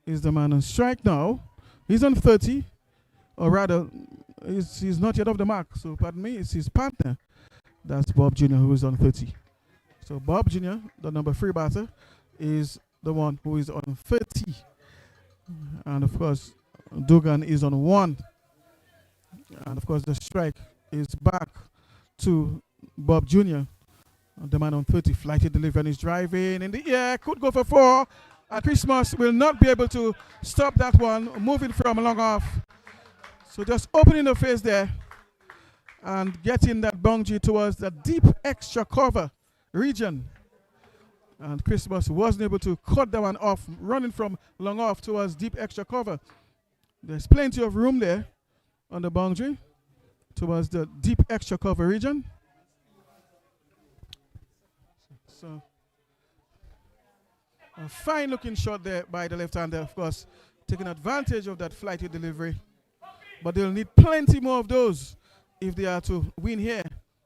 is the man on strike now. He's on 30, or rather, he's not yet off the mark. So pardon me, it's his partner. That's Bob Jr. who is on 30. So Bob Jr., the number 3 batter, is the one who is on 30. And of course, Dugan is on 1. And of course, the strike is back to Bob Jr., the man on 30. Flighted delivery and is driving in the air. Could go for 4. And Christmas will not be able to stop that one, moving from long off. So just opening the face there and getting that boundary towards the deep extra cover region. And Christmas wasn't able to cut that one off, running from long off towards deep extra cover. There's plenty of room there on the boundary towards the deep extra cover region. So a fine looking shot there by the left-hander, of course, taking advantage of that flighted delivery. But they'll need plenty more of those if they are to win here.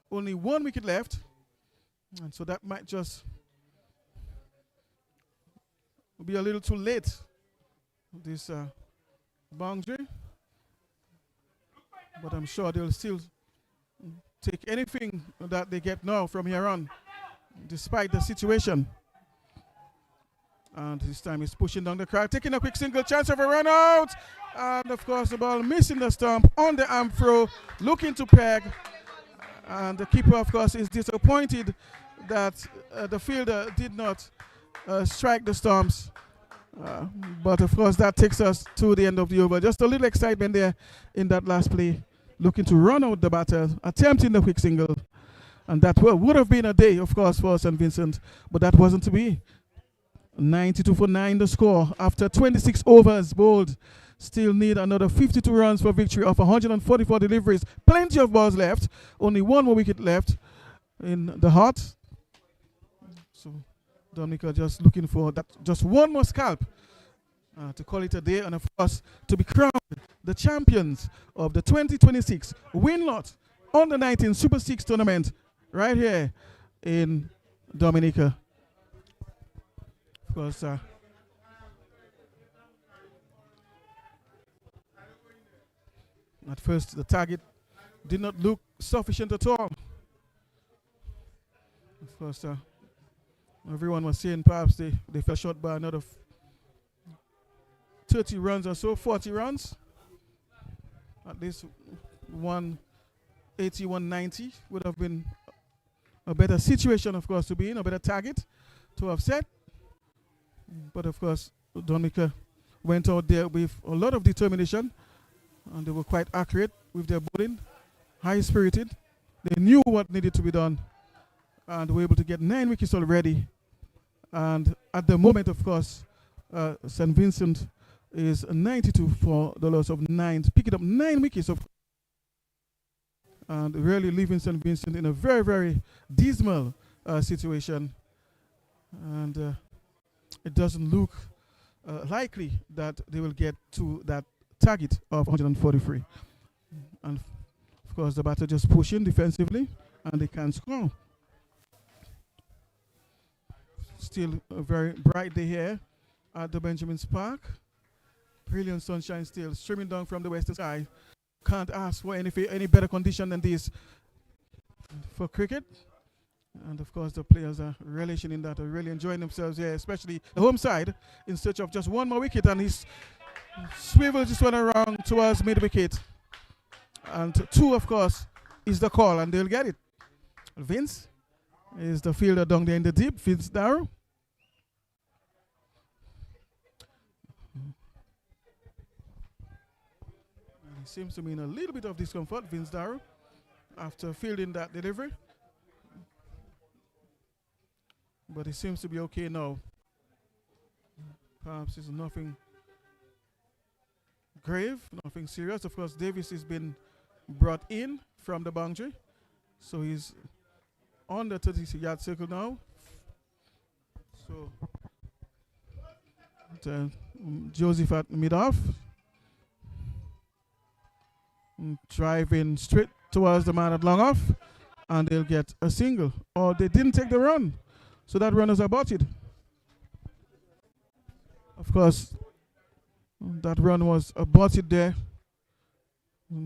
Only 1 wicket left. And so that might just be a little too late, this boundary. But I'm sure they'll still take anything that they get now from here on, despite the situation. And this time he's pushing down the crowd, taking a quick single, chance of a run out. And of course the ball missing the stump on the arm throw, looking to peg. And the keeper, of course, is disappointed that the fielder did not strike the stumps. But of course, that takes us to the end of the over. Just a little excitement there in that last play, looking to run out the batter, attempting the quick single. And that would have been a day, of course, for St. Vincent, but that wasn't to be. 92 for 9 the score after 26 overs bowled. Still need another 52 runs for victory of 144 deliveries. Plenty of balls left. Only one more wicket left in the heart. So Dominica just looking for that, just one more scalp to call it a day, and of course to be crowned the champions of the 2026 WINLOTT Under 19 Super 6 tournament right here in Dominica. Of course, at first the target did not look sufficient at all. Of course, everyone was saying perhaps they fell short by another 30 runs or so, 40 runs. At least 180, 190 would have been a better situation, of course, to be in, a better target to have set. But of course, Dominica went out there with a lot of determination, and they were quite accurate with their bowling, high-spirited. They knew what needed to be done, and were able to get 9 wickets already. And at the moment, of course, St. Vincent is 92 for the loss of 9, picking up 9 wickets, and really leaving St. Vincent in a very, very dismal situation. And it doesn't look likely that they will get to that target of 143. And of course, the batter just pushing defensively, and they can't score. Still a very bright day here at the Benjamin's Park. Brilliant sunshine still streaming down from the western sky. Can't ask for any better condition than this for cricket. And of course, the players are relishing in that, are really enjoying themselves here, especially the home side, in search of just one more wicket. And he's swivel just went around towards mid-wicket. And 2, of course, is the call, and they'll get it. Vince is the fielder down there in the deep, Vince Darrow. He seems to be in a little bit of discomfort, Vince Darrow, after fielding that delivery. But he seems to be okay now. Perhaps it's nothing grave, nothing serious. Of course, Davis has been brought in from the boundary, so he's on the 30-yard circle now. So Joseph at mid-off, driving straight towards the man at long off, and they'll get a single. Or they didn't take the run, so that run is aborted. Of course, that run was aborted there.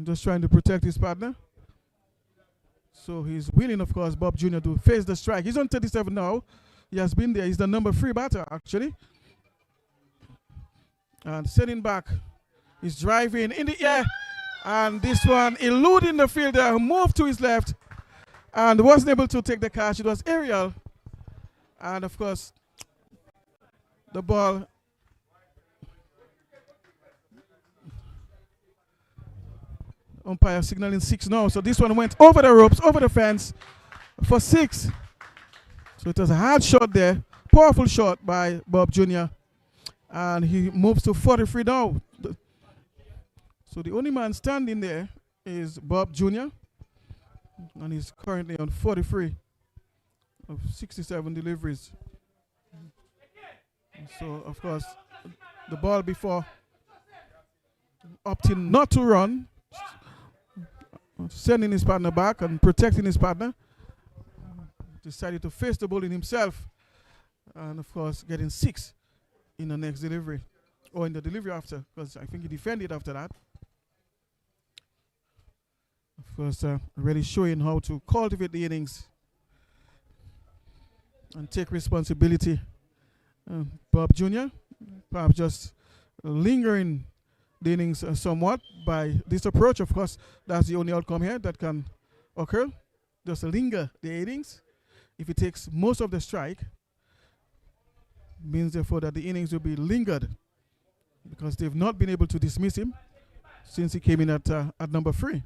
Just trying to protect his partner. So he's willing, of course, Bob Jr. to face the strike. He's on 37 now. He has been there. He's the number 3 batter, actually. And sending back. He's driving in the air. And this one, eluding the fielder, moved to his left and wasn't able to take the catch. It was aerial. And, of course, the ball umpire signaling 6 now. So this one went over the ropes, over the fence for 6. So it was a hard shot there. Powerful shot by Bob Jr. And he moves to 43 now. So the only man standing there is Bob Jr. And he's currently on 43 of 67 deliveries. So, of course, the ball before opting not to run, sending his partner back and protecting his partner, decided to face the bowling himself, and of course getting 6 in the next delivery, or in the delivery after, because I think he defended after that. Of course, really showing how to cultivate the innings and take responsibility. Bob Jr. perhaps just lingering the innings somewhat by this approach. Of course, that's the only outcome here that can occur. Just linger the innings. If he takes most of the strike, Means therefore that the innings will be lingered because they've not been able to dismiss him since he came in at number 3.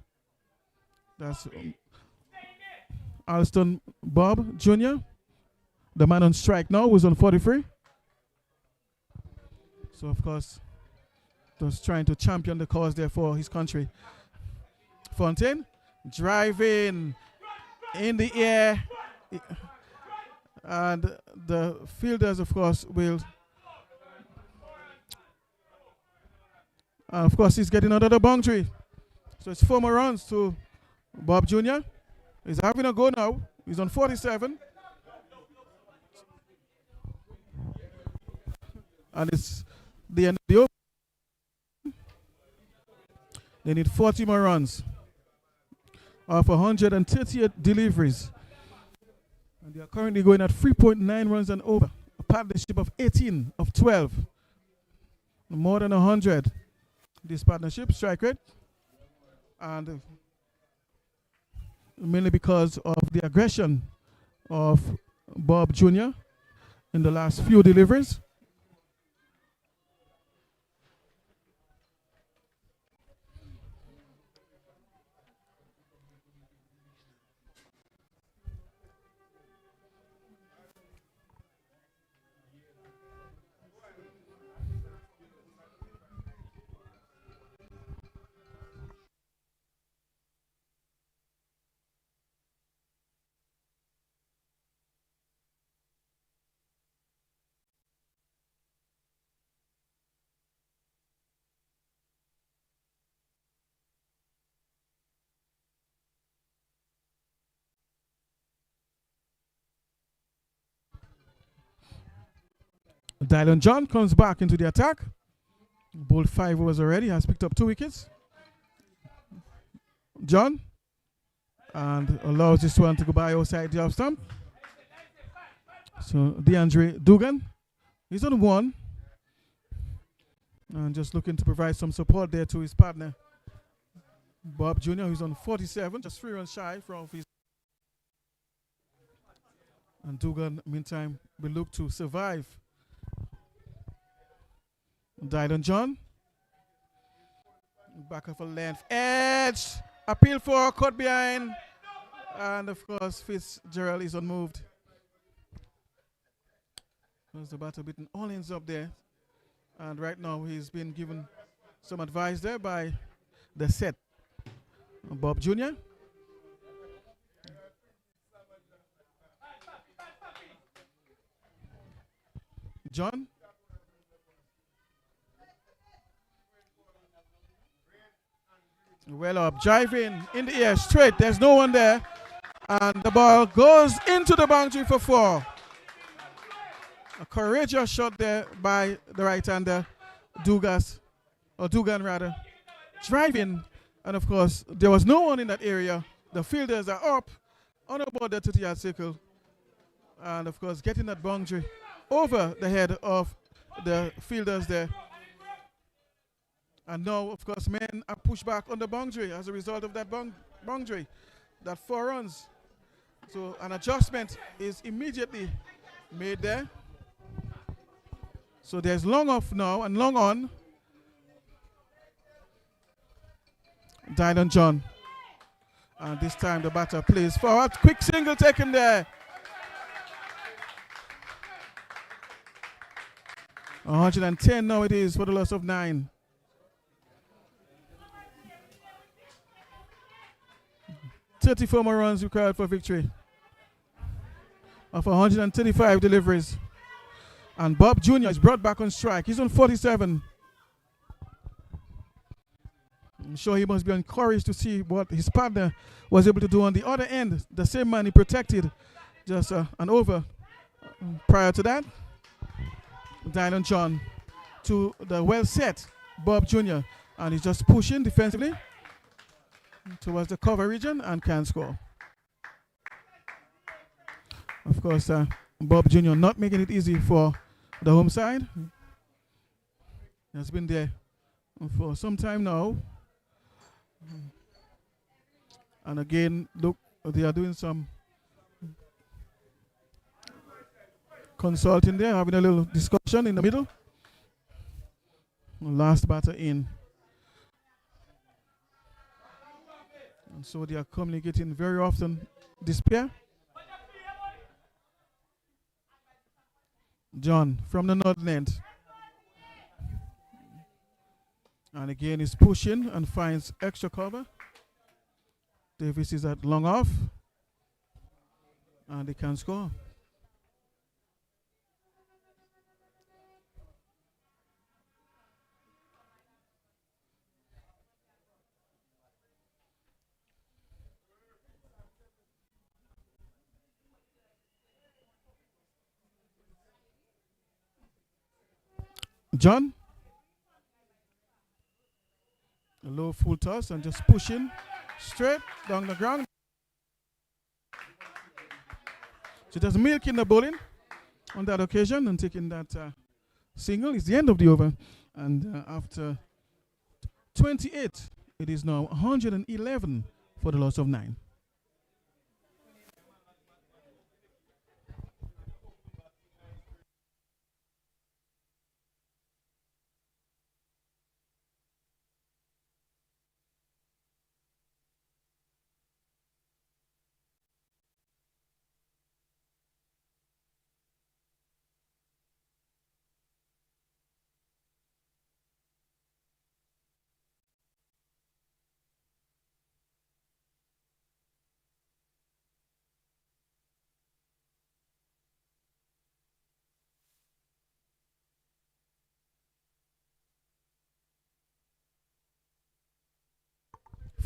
That's Alston Bob Jr., the man on strike now, who's on 43. So of course, just trying to champion the cause there for his country. Fontaine driving in the air, and the fielders of course will, of course he's getting another boundary. So it's 4 more runs to Bob Jr. He's having a go now. He's on 47. And it's the end of the over. They need 40 more runs of 138 deliveries. And they are currently going at 3.9 runs and over. A partnership of 18 of 12. More than 100. This partnership strike rate. And mainly because of the aggression of Bob Jr. in the last few deliveries. Dylan John comes back into the attack. Bowled 5 overs already, has picked up 2 wickets. John, and allows this one to go by outside the off stump. So DeAndre Dugan, he's on 1. And just looking to provide some support there to his partner, Bob Jr., who's on 47, just 3 runs shy from his. And Dugan, meantime, will look to survive. Dylan John, back of a length, edge, appeal for, caught behind, and of course Fitzgerald is unmoved. There's the batter beaten all ends up there, and right now he's been given some advice there by the set, Bob Jr. John. Well up, driving in the air, straight. There's no one there. And the ball goes into the boundary for 4. A courageous shot there by the right-hander, Dugan rather. Driving. And of course, there was no one in that area. The fielders are up on about the 30-yard circle. And of course, getting that boundary over the head of the fielders there. And now, of course, men are pushed back on the boundary as a result of that boundary, that 4 runs. So an adjustment is immediately made there. So there's long off now and long on. Dylan John. And this time the batter plays forward. Quick single taken there. 110 now it is for the loss of 9. $34 more runs required for victory of 135 deliveries. And Bob Jr. is brought back on strike. He's on 47. I'm sure he must be encouraged to see what his partner was able to do on the other end. The same man he protected just an over prior to that. Dylan John to the well set Bob Jr. And he's just pushing defensively towards the cover region and can score. Of course, Bob Jr. not making it easy for the home side. He has been there for some time now. And again, look, they are doing some consulting there, having a little discussion in the middle. Last batter in. And so they are communicating very often, this pair. John from the northern end. And again he's pushing and finds extra cover. Davis is at long off. And they can score. John, a low full toss and just pushing straight down the ground. So just milking the bowling on that occasion and taking that single. It's the end of the over. And after 28, it is now 111 for the loss of 9.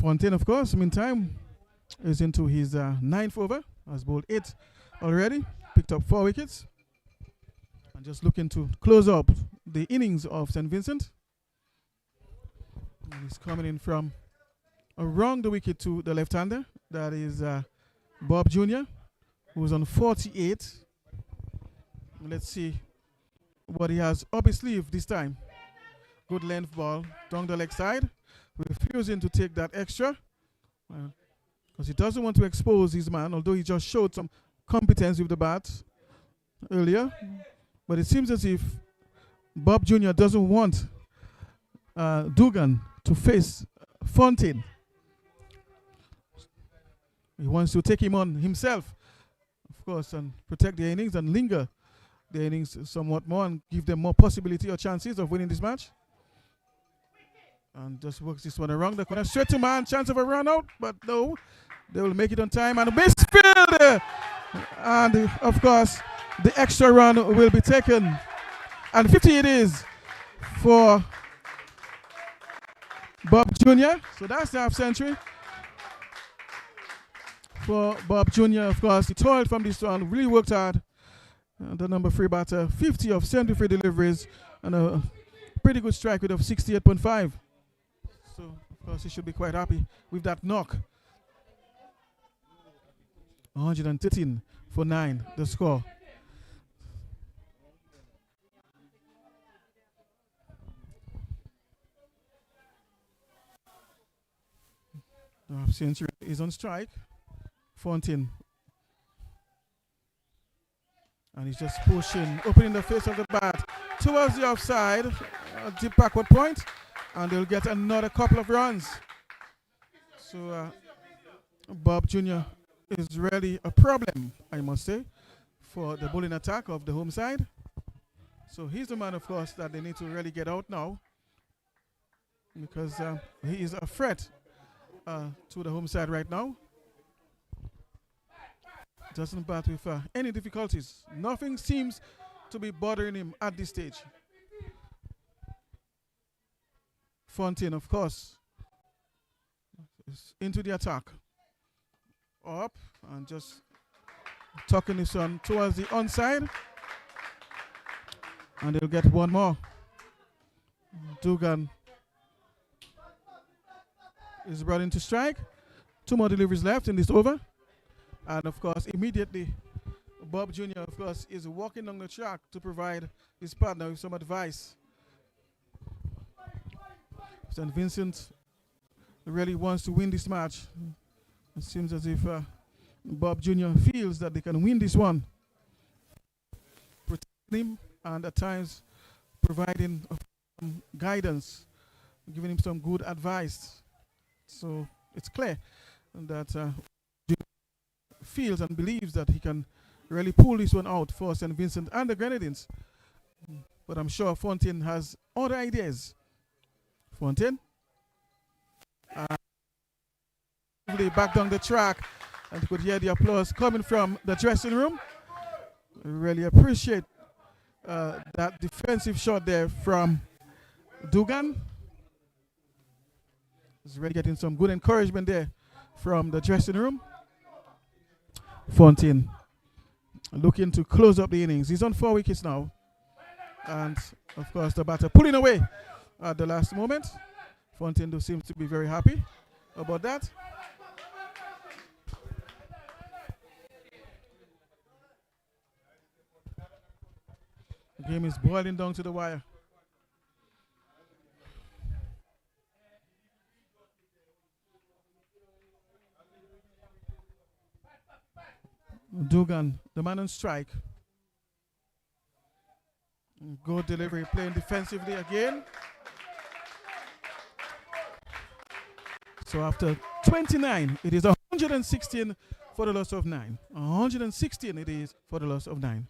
Fontaine, of course, meantime, is into his 9th over. Has bowled 8 already. Picked up 4 wickets. And just looking to close up the innings of St. Vincent. And he's coming in from around the wicket to the left-hander. That is Bob Jr., who's on 48. Let's see what he has up his sleeve this time. Good length ball down the leg side. Refusing to take that extra because he doesn't want to expose his man, although he just showed some competence with the bat earlier. But it seems as if Bob Jr. doesn't want Dugan to face Fontaine. He wants to take him on himself, of course, and protect the innings and linger the innings somewhat more and give them more possibility or chances of winning this match. And just works this one around the corner. Straight to man. Chance of a run out. But no. They will make it on time. And a misfield. And of course, the extra run will be taken. And 50 it is for Bob Jr. So that's the half century for Bob Jr. Of course, he toiled from this one. Really worked hard. The number 3 batter. 50 of 73 deliveries. And a pretty good strike rate of 68.5. So, of course, he should be quite happy with that knock. 113 for 9, the score. The half century is on strike. Fontaine. And he's just pushing, opening the face of the bat towards the offside, deep backward point. And they'll get another couple of runs. So Bob Jr. is really a problem, I must say, for the bowling attack of the home side. So he's the man, of course, that they need to really get out now. Because he is a threat to the home side right now. Doesn't bat with any difficulties. Nothing seems to be bothering him at this stage. Fontaine, of course, is into the attack. Up and just tucking this one towards the onside. And they'll get one more. Dugan is brought into strike. 2 more deliveries left in this over. And of course, immediately, Bob Jr., of course, is walking on the track to provide his partner with some advice. St. Vincent really wants to win this match. It seems as if Bob Jr. feels that they can win this one. him and at times providing guidance, giving him some good advice. So it's clear that feels and believes that he can really pull this one out for St. Vincent and the Grenadines. But I'm sure Fontaine has other ideas. Fontaine. Back down the track, and you could hear the applause coming from the dressing room. I really appreciate that defensive shot there from Dugan. He's really getting some good encouragement there from the dressing room. Fontaine looking to close up the innings. He's on 4 wickets now. And of course the batter pulling away at the last moment. Fontaine seems to be very happy about that. The game is boiling down to the wire. Dugan, the man on strike. Good delivery, playing defensively again. So after 29, it is 116 for the loss of 9. 116 it is for the loss of 9.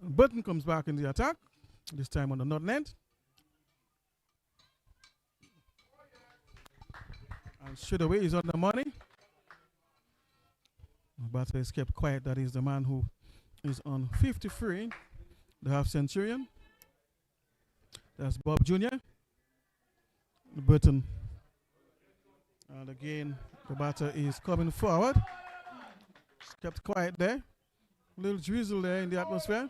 Burton comes back in the attack, this time on the north end. And straight away he's on the money. The batter is kept quiet. That is the man who is on 53, the half centurion. That's Bob Jr. Burton. And again, the batter is coming forward. It's kept quiet there. A little drizzle there in the atmosphere,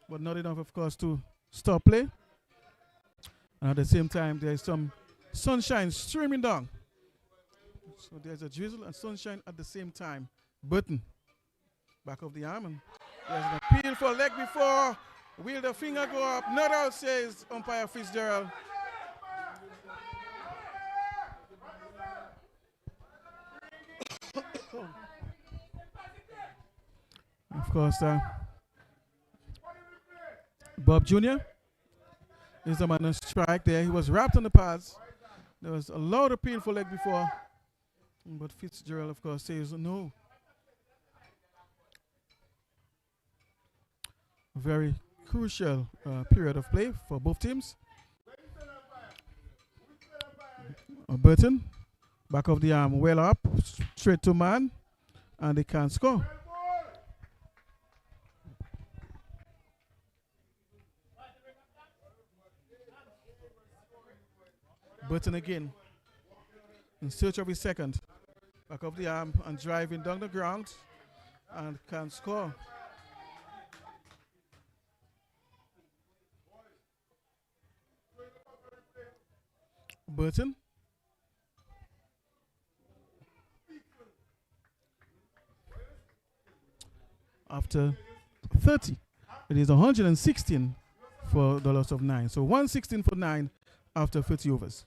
but not enough, of course, to stop play. And at the same time, there's some sunshine streaming down. So there's a drizzle and sunshine at the same time. Burton, back of the arm, and there's an appeal for leg before. Will the finger go up? Not out, says umpire Fitzgerald. Of course, Bob Jr. is the man on strike there. He was wrapped on the pads. There was a loud appeal for leg before, but Fitzgerald, of course, says no. Very crucial period of play for both teams. Burton, back of the arm, well up, straight to man, and they can't score. Burton again, in search of his second. Back of the arm and driving down the ground, and can't score. Burton. After 30, it is 116 for the loss of 9. So 116 for 9 after 30 overs.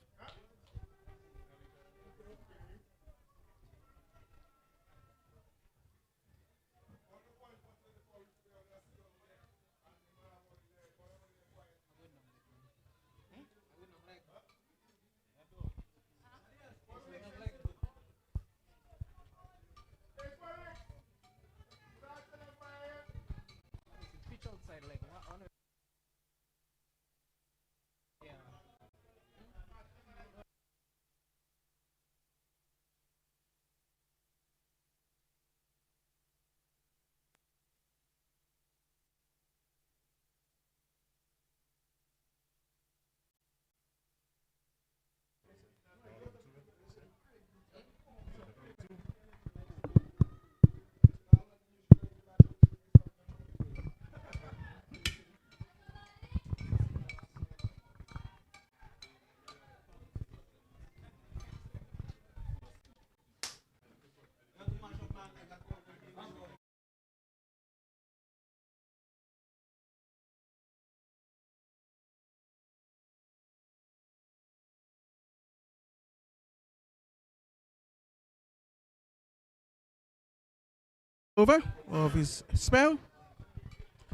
over of his spell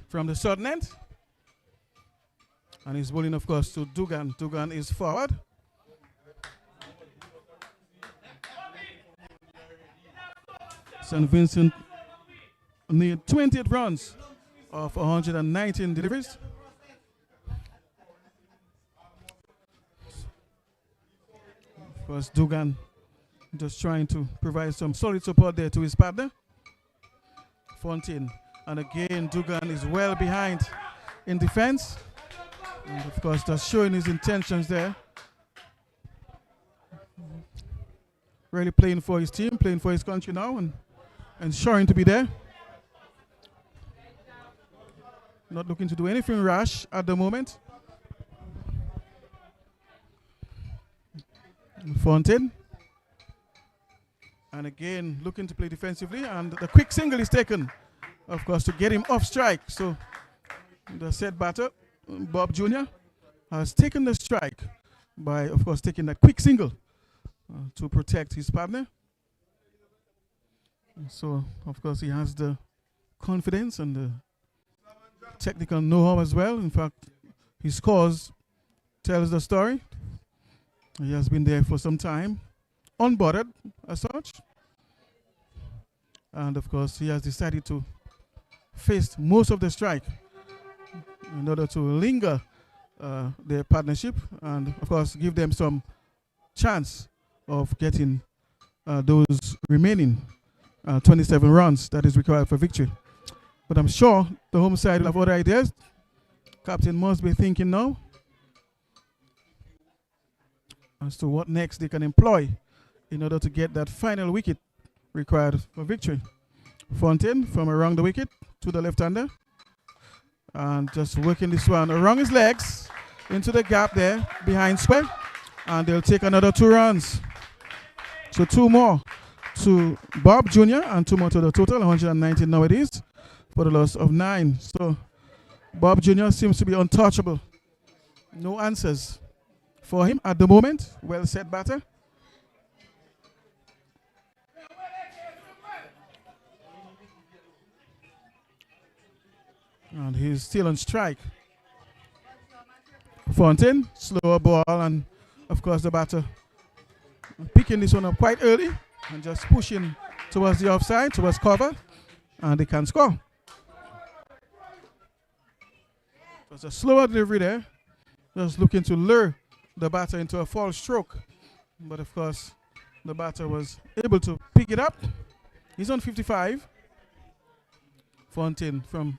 from the southern end. And he's bowling, of course, to Dugan. Dugan is forward. St. Vincent need 28 runs of 119 deliveries. Of course, Dugan just trying to provide some solid support there to his partner, Fontaine. And again, Dugan is well behind in defense. And of course, that's showing his intentions there. Really playing for his team, playing for his country now, and ensuring to be there. Not looking to do anything rash at the moment. Fontaine. And again, looking to play defensively. And the quick single is taken, of course, to get him off strike. So the set batter, Bob Jr., has taken the strike by, of course, taking that quick single to protect his partner. So, of course, he has the confidence and the technical know-how as well. In fact, his scores tells the story. He has been there for some time, unbothered as such. And, of course, he has decided to face most of the strike in order to linger their partnership and, of course, give them some chance of getting those remaining 27 runs that is required for victory. But I'm sure the home side will have other ideas. Captain must be thinking now as to what next they can employ in order to get that final wicket required for victory. Fontaine from around the wicket to the left-hander. And just working this one around his legs into the gap there behind square. And they'll take another 2 runs. So 2 more to Bob Jr. and 2 more to the total, 119 now it is, for the loss of 9. So Bob Jr. seems to be untouchable. No answers for him at the moment. Well set batter. And he's still on strike. Fontaine, slower ball, and of course the batter picking this one up quite early and just pushing towards the offside, towards cover, and they can score. It was a slower delivery there, just looking to lure the batter into a false stroke. But of course, the batter was able to pick it up. He's on 55. Fontaine from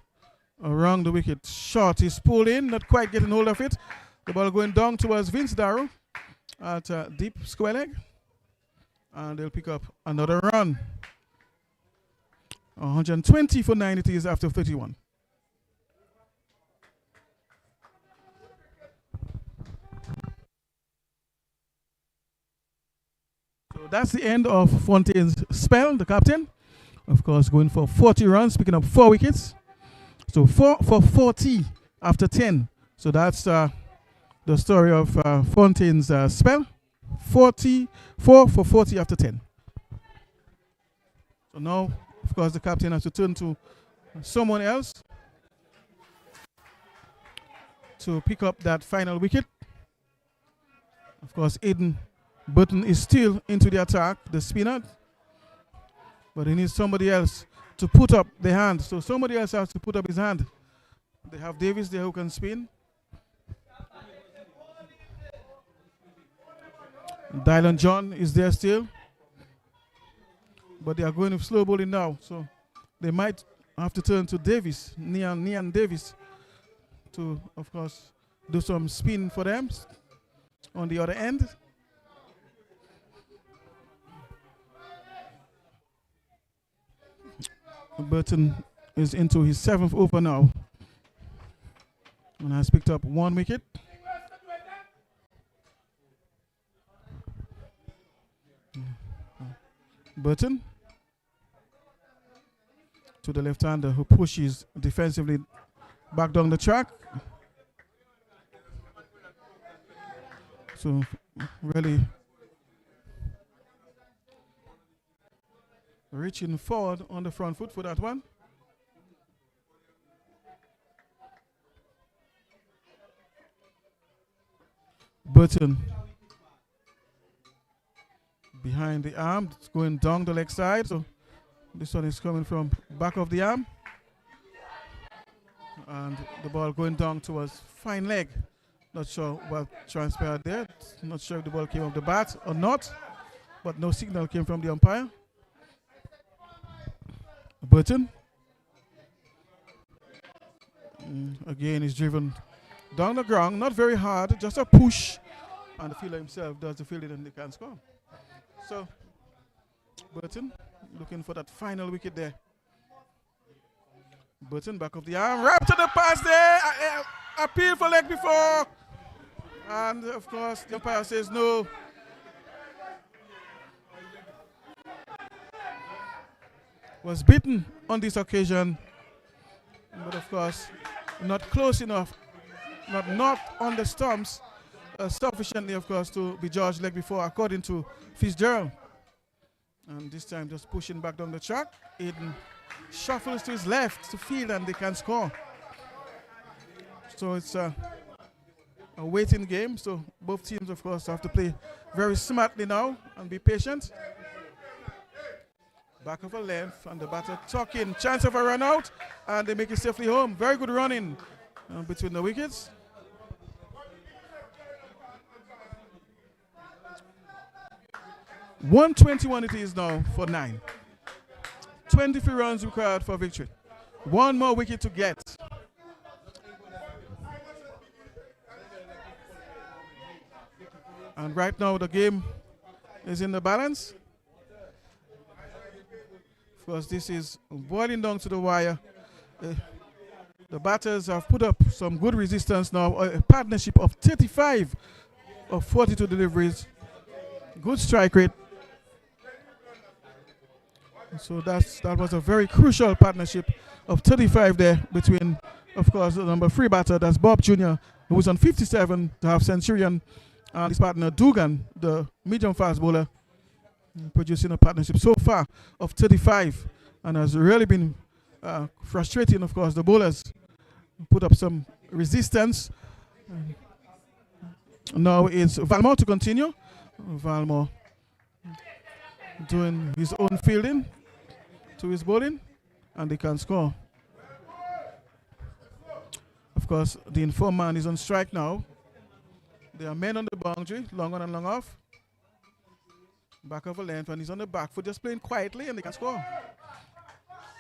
around the wicket. Short is pulled in, not quite getting hold of it. The ball going down towards Vincent Darrow at deep square leg. And they'll pick up another run. 120 for 9 it is after 31. So that's the end of Fontaine's spell, the captain. Of course, going for 40 runs, picking up 4 wickets. So 4 for 40 after 10. So that's the story of Fontaine's spell. 4 for 40 after 10. So now, of course, the captain has to turn to someone else to pick up that final wicket. Of course, Aiden Burton is still into the attack, the spinner. But he needs somebody else to put up the hand. So somebody else has to put up his hand. They have Davis there who can spin. Dylan John is there still. But they are going with slow bowling now. So they might have to turn to Davis, Nian Davis, to, of course, do some spin for them on the other end. Burton is into his 7th over now and has picked up 1 wicket. Burton to the left-hander who pushes defensively back down the track. So really reaching forward on the front foot for that one. Burton behind the arm, it's going down the leg side. So this one is coming from back of the arm. And the ball going down towards fine leg. Not sure what transpired there. Not sure if the ball came off the bat or not. But no signal came from the umpire. Burton. Again, is driven down the ground. Not very hard, just a push. And the fielder himself does the fielding and they can score. So, Burton looking for that final wicket there. Burton back of the arm, wrap to the pass there. Appeal for leg before. And of course, the umpire says no. Was beaten on this occasion, but of course, not close enough, not on the stumps sufficiently, of course, to be judged leg before, according to Fitzgerald. And this time, just pushing back down the track. Aiden shuffles to his left to field, and they can score. So it's a waiting game. So both teams, of course, have to play very smartly now and be patient. Back of a length, and the batter tucking. Chance of a run out, and they make it safely home. Very good running between the wickets. 121 it is now for 9. 23 runs required for victory. One more wicket to get. And right now the game is in the balance. Of course, this is boiling down to the wire. The batters have put up some good resistance now. A partnership of 35 of 42 deliveries. Good strike rate. So that was a very crucial partnership of 35 there between, of course, the number 3 batter, that's Bob Jr., who was on 57 to half century, and his partner Dugan, the medium fast bowler, producing a partnership so far of 35, and has really been frustrating, of course. The bowlers put up some resistance. Now it's Valmore to continue. Valmore doing his own fielding to his bowling, and they can score. Of course, the informed man is on strike now. There are men on the boundary, long on and long off. Back of a length, and he's on the back foot, just playing quietly, and they can score.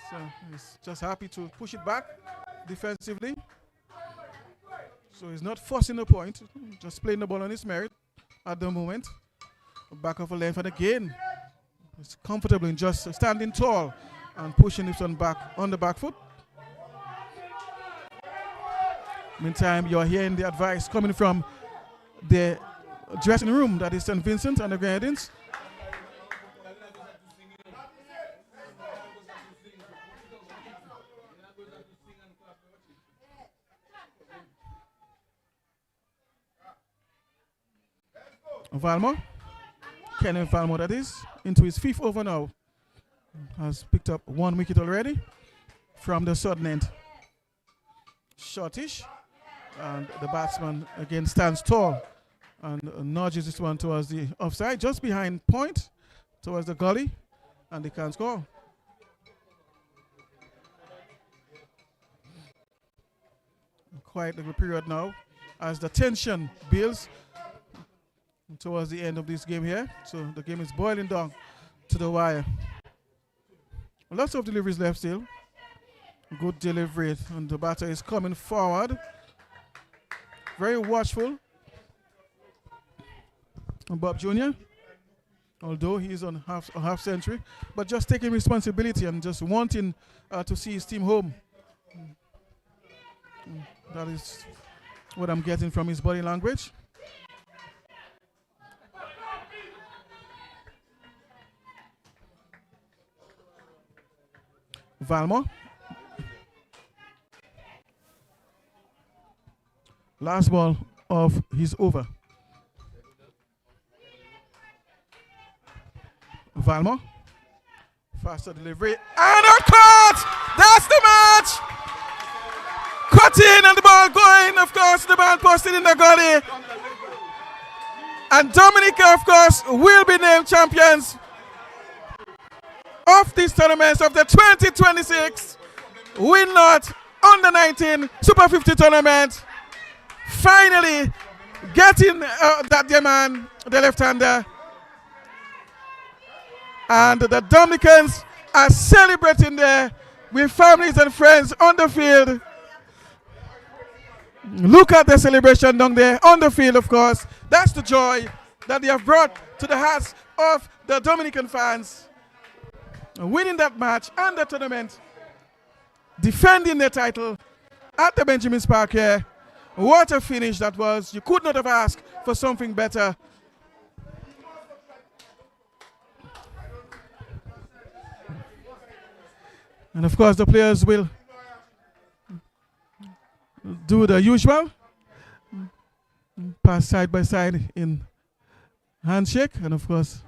So he's just happy to push it back defensively. So he's not forcing the point, just playing the ball on his merit at the moment. Back of a length, and again, it's comfortable in just standing tall and pushing his one back on the back foot. Meantime, you're hearing the advice coming from the dressing room, that is St. Vincent and the Grenadines. Valmore, Kenneth Valmore, that is, into his 5th over now, has picked up 1 wicket already from the sudden end. Shortish, and the batsman again stands tall and nudges this one towards the offside, just behind point, towards the gully, and they can't score. Quite little period now as the tension builds towards the end of this game here. So the game is boiling down to the wire. Lots of deliveries left still. Good delivery, and the batter is coming forward. Very watchful. And Bob Jr., although he's on a half century, but just taking responsibility and just wanting to see his team home. That is what I'm getting from his body language. Valmore. Last ball of his over. Valmore Faster delivery. And a cut! That's the match! Cut in and the ball going. Of course, the ball posted in the gully. And Dominica, of course, will be named champions of these tournaments of the 2026 WINLOTT Under 19 Super 50 tournament. Finally getting that dear man, the left-hander. And the Dominicans are celebrating there with families and friends on the field. Look at the celebration down there on the field, of course. That's the joy that they have brought to the hearts of the Dominican fans. Winning that match and the tournament, defending the title at the Benjamin's Park here. What a finish that was. You could not have asked for something better. And of course the players will do the usual. Pass side by side in handshake, and of course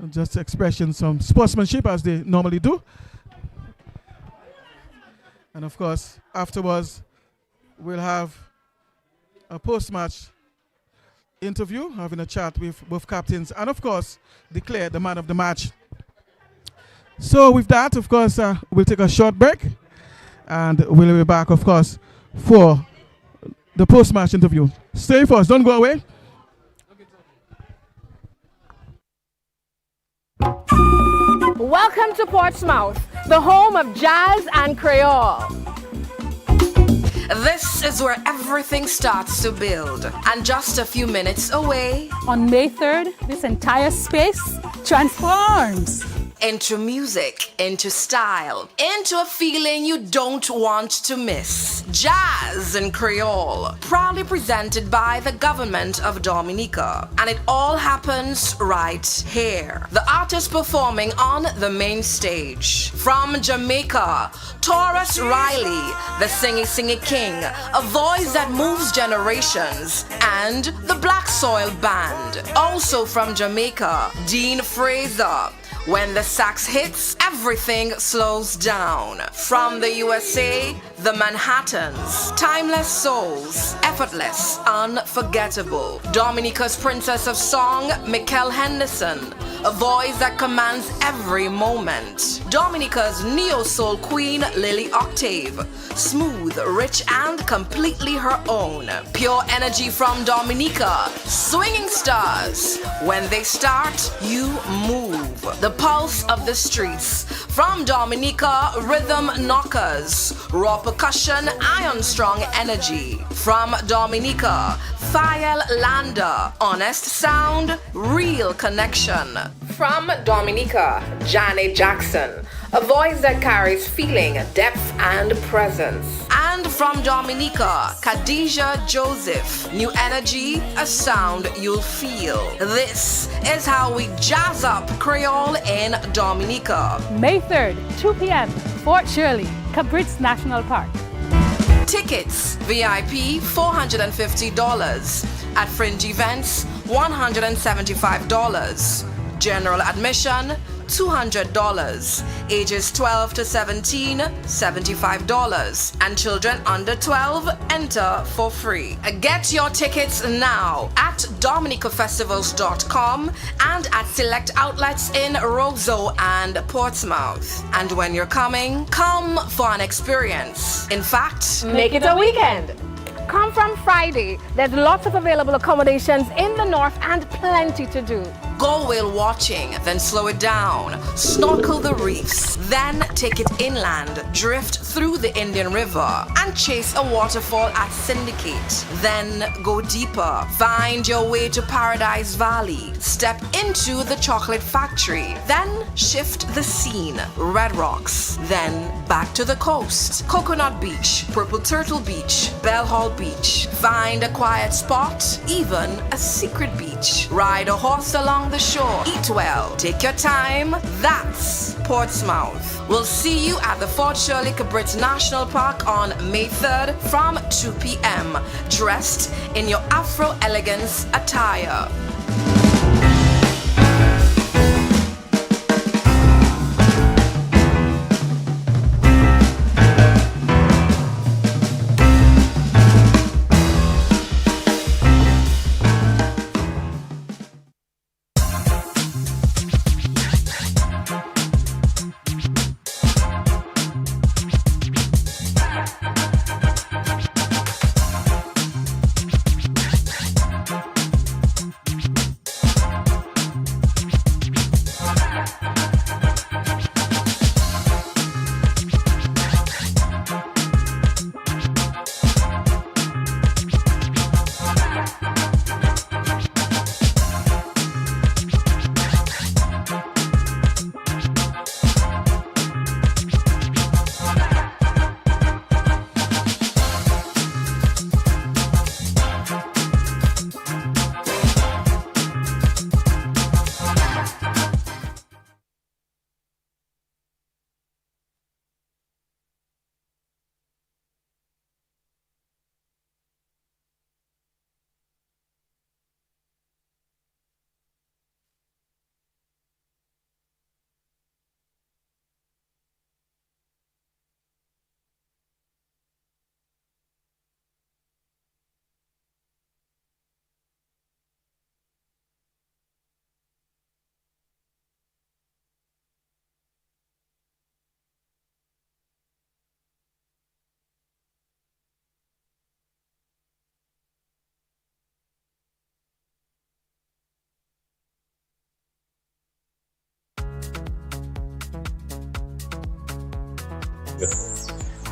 just expression some sportsmanship as they normally do. And of course afterwards we'll have a post-match interview, having a chat with both captains, and of course declare the man of the match. So with that, of course, we'll take a short break, and we'll be back, of course, for the post-match interview. Stay for us, don't go away. Welcome to Portsmouth, the home of jazz and Creole. This is where everything starts to build. And just a few minutes away, On May 3rd, this entire space transforms into music, into style, into a feeling you don't want to miss. Jazz and Creole, proudly presented by the government of Dominica. And it all happens right here. The artists performing on the main stage. From Jamaica, Taurus Riley, the Singy King, a voice that moves generations, and the Black Soil Band. Also from Jamaica, Dean Fraser. When the sax hits, everything slows down. From the USA, the Manhattans, timeless souls, effortless, unforgettable. Dominica's Princess of Song, Mikkel Henderson, a voice that commands every moment. Dominica's neo-soul queen, Lily Octave, smooth, rich, and completely her own. Pure energy from Dominica, swinging stars. When they start, you move. The pulse of the streets. From Dominica, rhythm knockers, raw percussion, iron strong energy. From Dominica, Fael Landa, honest sound, real connection. From Dominica, Janet Jackson, a voice that carries feeling, depth, and presence. And from Dominica, Khadijah Joseph, new energy, a sound you'll feel. This is how we jazz up Creole in Dominica. May 3rd, 2 p.m., Fort Shirley, Cabritz National Park. Tickets, VIP $450. At fringe events, $175. General admission, $200. Ages 12 to 17, $75. And children under 12 enter for free. Get your tickets now at dominicafestivals.com and at select outlets in Roseau and Portsmouth. And when you're coming, come for an experience. In fact, Make it a weekend. Come from Friday. There's lots of available accommodations in the north and plenty to do. go whale watching, then slow it down, snorkel the reefs, then take it inland, drift through the Indian River, and chase a waterfall at Syndicate. Then go deeper, find your way to Paradise Valley, step into the chocolate factory, then shift the scene, Red Rocks, then back to the coast, Coconut Beach, Purple Turtle Beach, Bell Hall Beach, find a quiet spot, even a secret beach, ride a horse along the shore, eat well, take your time, that's Portsmouth. We'll see you at the Fort Shirley Cabritz National Park on May 3rd from 2 p.m. dressed in your Afro elegance attire.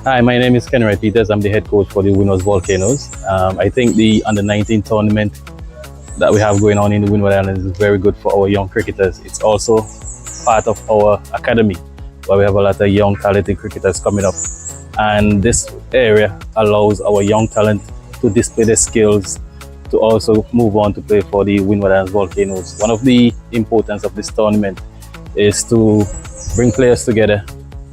Hi, my name is Kenry Peters. I'm the head coach for the Windwards Volcanoes. I think the Under-19 tournament that we have going on in the Windward Islands is very good for our young cricketers. It's also part of our academy, where we have a lot of young talented cricketers coming up. And this area allows our young talent to display their skills, to also move on to play for the Windward Islands Volcanoes. One of the importance of this tournament is to bring players together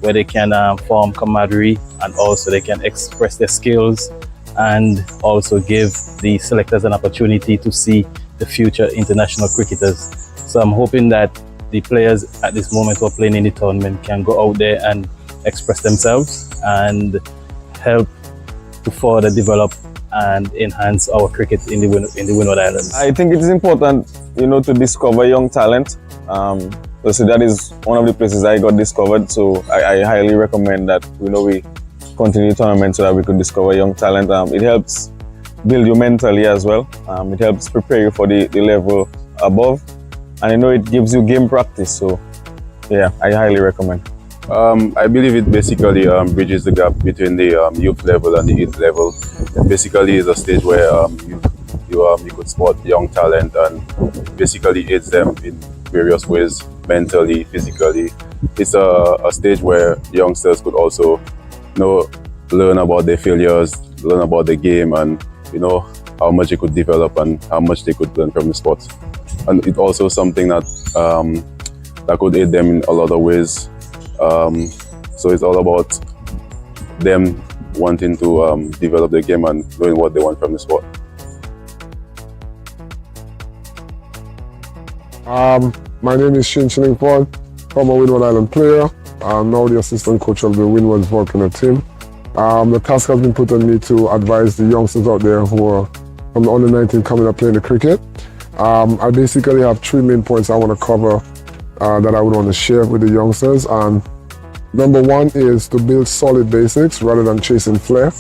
where they can form camaraderie, and also they can express their skills, and also give the selectors an opportunity to see the future international cricketers. So I'm hoping that the players at this moment who are playing in the tournament can go out there and express themselves and help to further develop and enhance our cricket in the Windward Islands. I think it is important, to discover young talent. So that is one of the places I got discovered. So I highly recommend that we continue the tournament so that we could discover young talent. It helps build you mentally as well. It helps prepare you for the level above, and it gives you game practice. So yeah, I highly recommend. I believe it basically bridges the gap between the youth level and the youth level. It basically is a stage where you could spot young talent and basically aids them in various ways, mentally, physically. It's a stage where youngsters could also learn about their failures, learn about the game, and how much they could develop and how much they could learn from the sport. And it's also something that that could aid them in a lot of ways. So it's all about them wanting to develop the game and knowing what they want from the sport. My name is Shin Chining Paul. I'm a Windward Island player. I'm now the assistant coach of the Windwards Volcano team. The task has been put on me to advise the youngsters out there who are from the Under-19 coming up playing the cricket. I basically have 3 main points I want to cover that I would want to share with the youngsters. And number 1 is to build solid basics rather than chasing flair.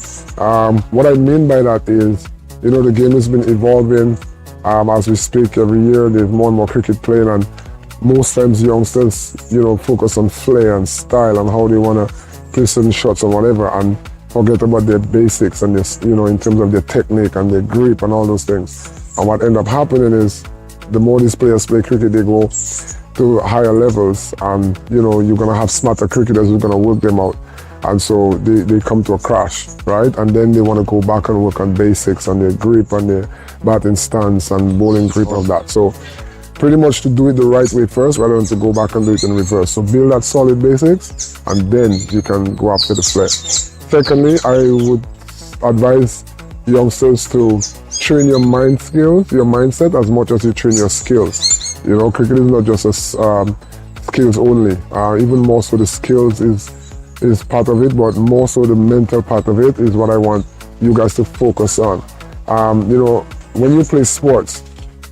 What I mean by that is, the game has been evolving as we speak. Every year there's more and more cricket playing, and most times youngsters, focus on flair and style and how they want to play certain shots or whatever, and forget about their basics and this, in terms of their technique and their grip and all those things. And what ends up happening is, the more these players play cricket, they go to higher levels, and you're gonna have smarter cricketers who are gonna work them out, and so they come to a crash, right? And then they want to go back and work on basics and their grip and their batting stance and bowling grip of that. So pretty much to do it the right way first rather than to go back and do it in reverse. So build that solid basics, and then you can go after the flair. Secondly, I would advise youngsters to train your mind skills, your mindset, as much as you train your skills. Cricket is not just a skills only. Even more so the skills is part of it, but more so the mental part of it is what I want you guys to focus on. When you play sports,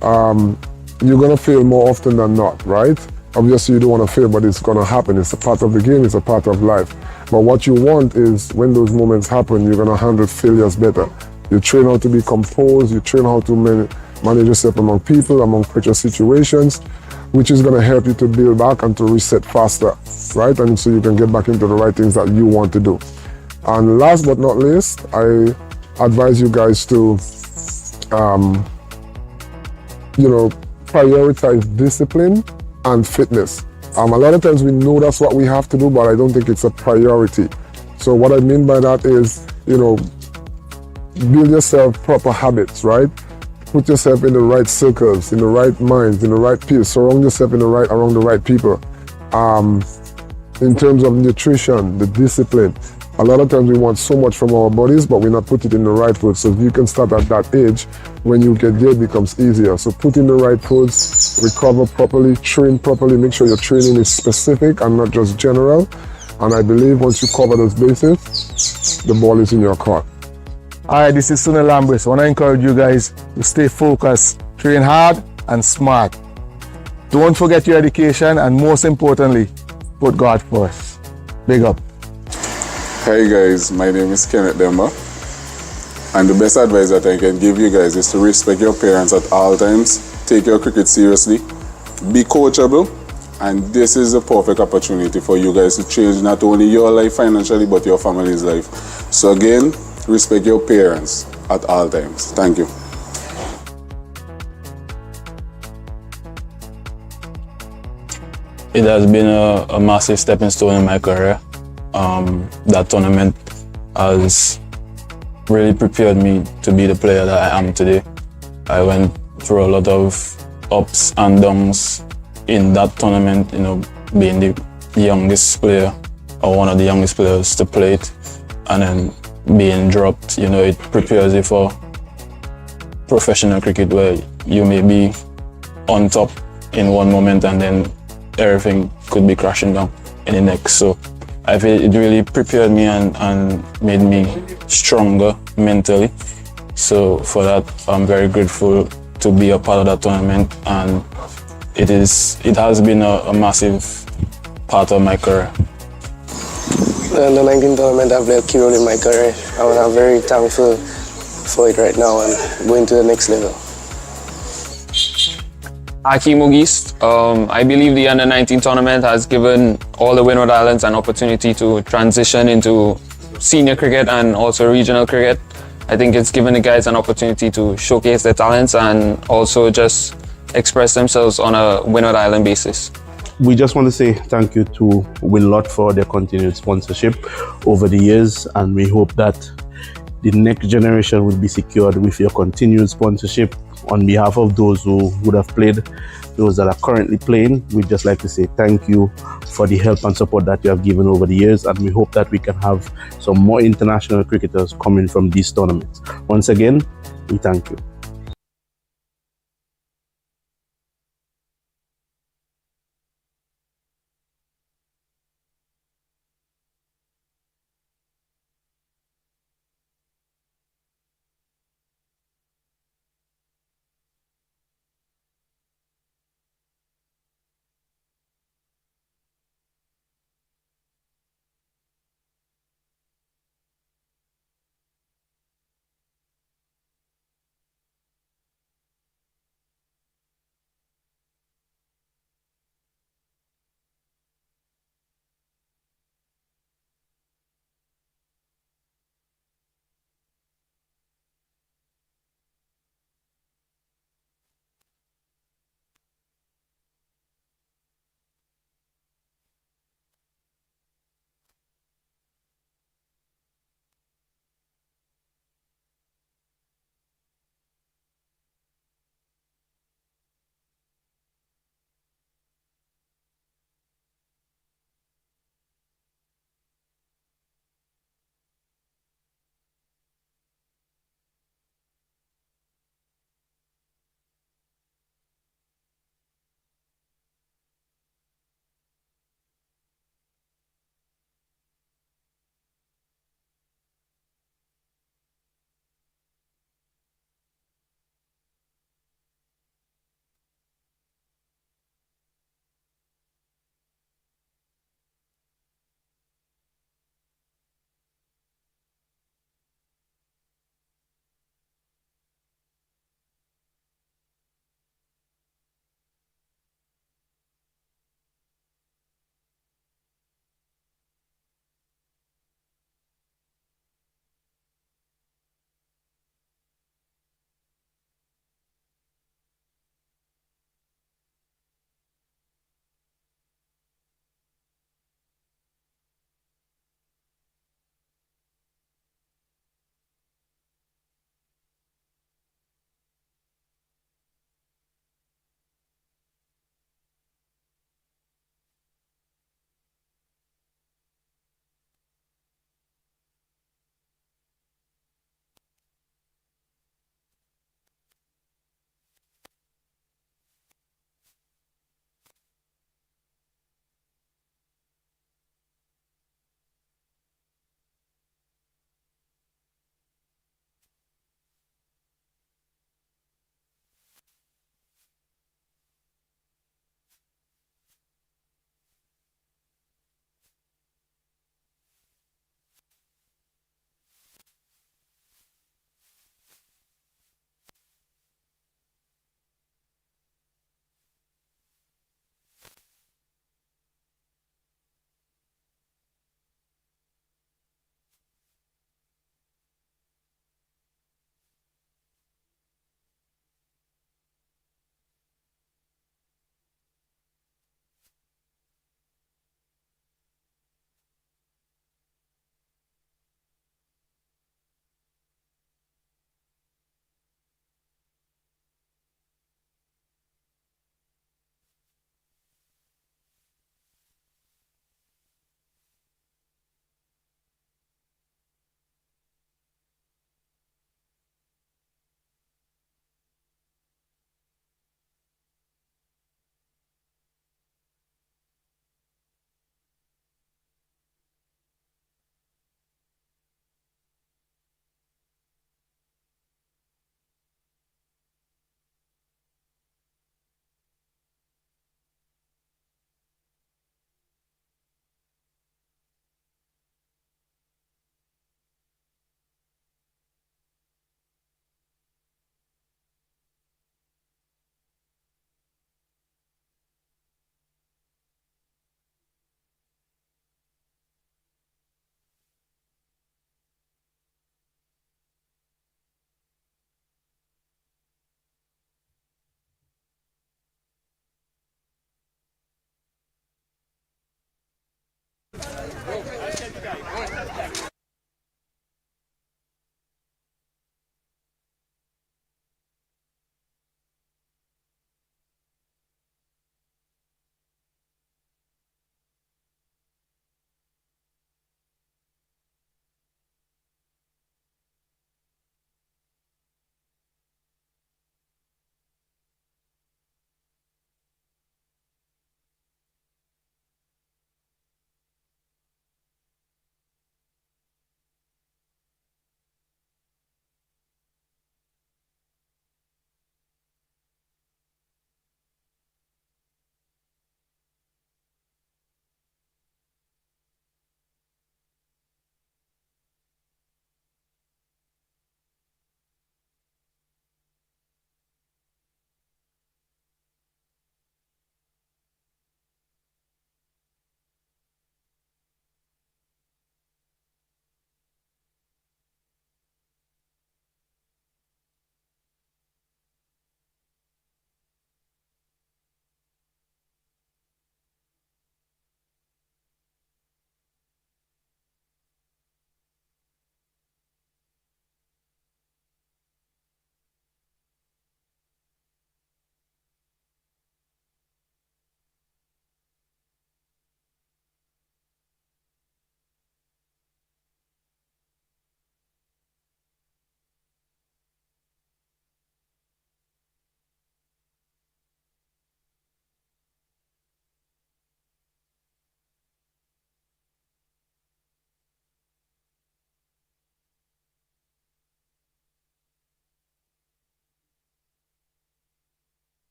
you're gonna fail more often than not, right? Obviously you don't want to fail, but it's gonna happen. It's a part of the game, it's a part of life. But what you want is, when those moments happen, you're gonna handle failures better. You train how to be composed, you train how to manage yourself among people, among pressure situations, which is gonna help you to build back and to reset faster, right? And so you can get back into the right things that you want to do. And last but not least, I advise you guys to, prioritize discipline and fitness. A lot of times we know that's what we have to do, but I don't think it's a priority. So what I mean by that is, build yourself proper habits, right? Put yourself in the right circles, in the right minds, in the right peers. Surround yourself around the right people. In terms of nutrition, the discipline, a lot of times we want so much from our bodies, but we're not putting it in the right foods. So if you can start at that age, when you get there, it becomes easier. So put in the right foods, recover properly, train properly, make sure your training is specific and not just general. And I believe once you cover those bases, the ball is in your court. Hi, this is Sunil Lambris. I want to encourage you guys to stay focused, train hard and smart. Don't forget your education, and most importantly, put God first. Big up. Hi guys, my name is Kenneth Demba, and the best advice that I can give you guys is to respect your parents at all times, take your cricket seriously, be coachable, And this is a perfect opportunity for you guys to change not only your life financially, but your family's life. So again, respect your parents at all times. Thank you. It has been a massive stepping stone in my career. That tournament has really prepared me to be the player that I am today. I went through a lot of ups and downs in that tournament, you know, being the youngest player or one of the youngest players to play it, and then being dropped, you know, it prepares you for professional cricket where you may be on top in one moment and then everything could be crashing down in the next. So I feel it really prepared me and made me stronger mentally. So for that, I'm very grateful to be a part of that tournament, and it has been a massive part of my career. The under-19 tournament have played a key role in my career, and I'm very thankful for it right now and going to the next level. Aki Mugis. I believe the under-19 tournament has given all the Windward Islands an opportunity to transition into senior cricket and also regional cricket. I think it's given the guys an opportunity to showcase their talents and also just express themselves on a Windward Island basis. We just want to say thank you to WINLOTT for their continued sponsorship over the years, and we hope that the next generation will be secured with your continued sponsorship. On behalf of those who would have played, those that are currently playing, we'd just like to say thank you for the help and support that you have given over the years, and we hope that we can have some more international cricketers coming from these tournaments. Once again, we thank you.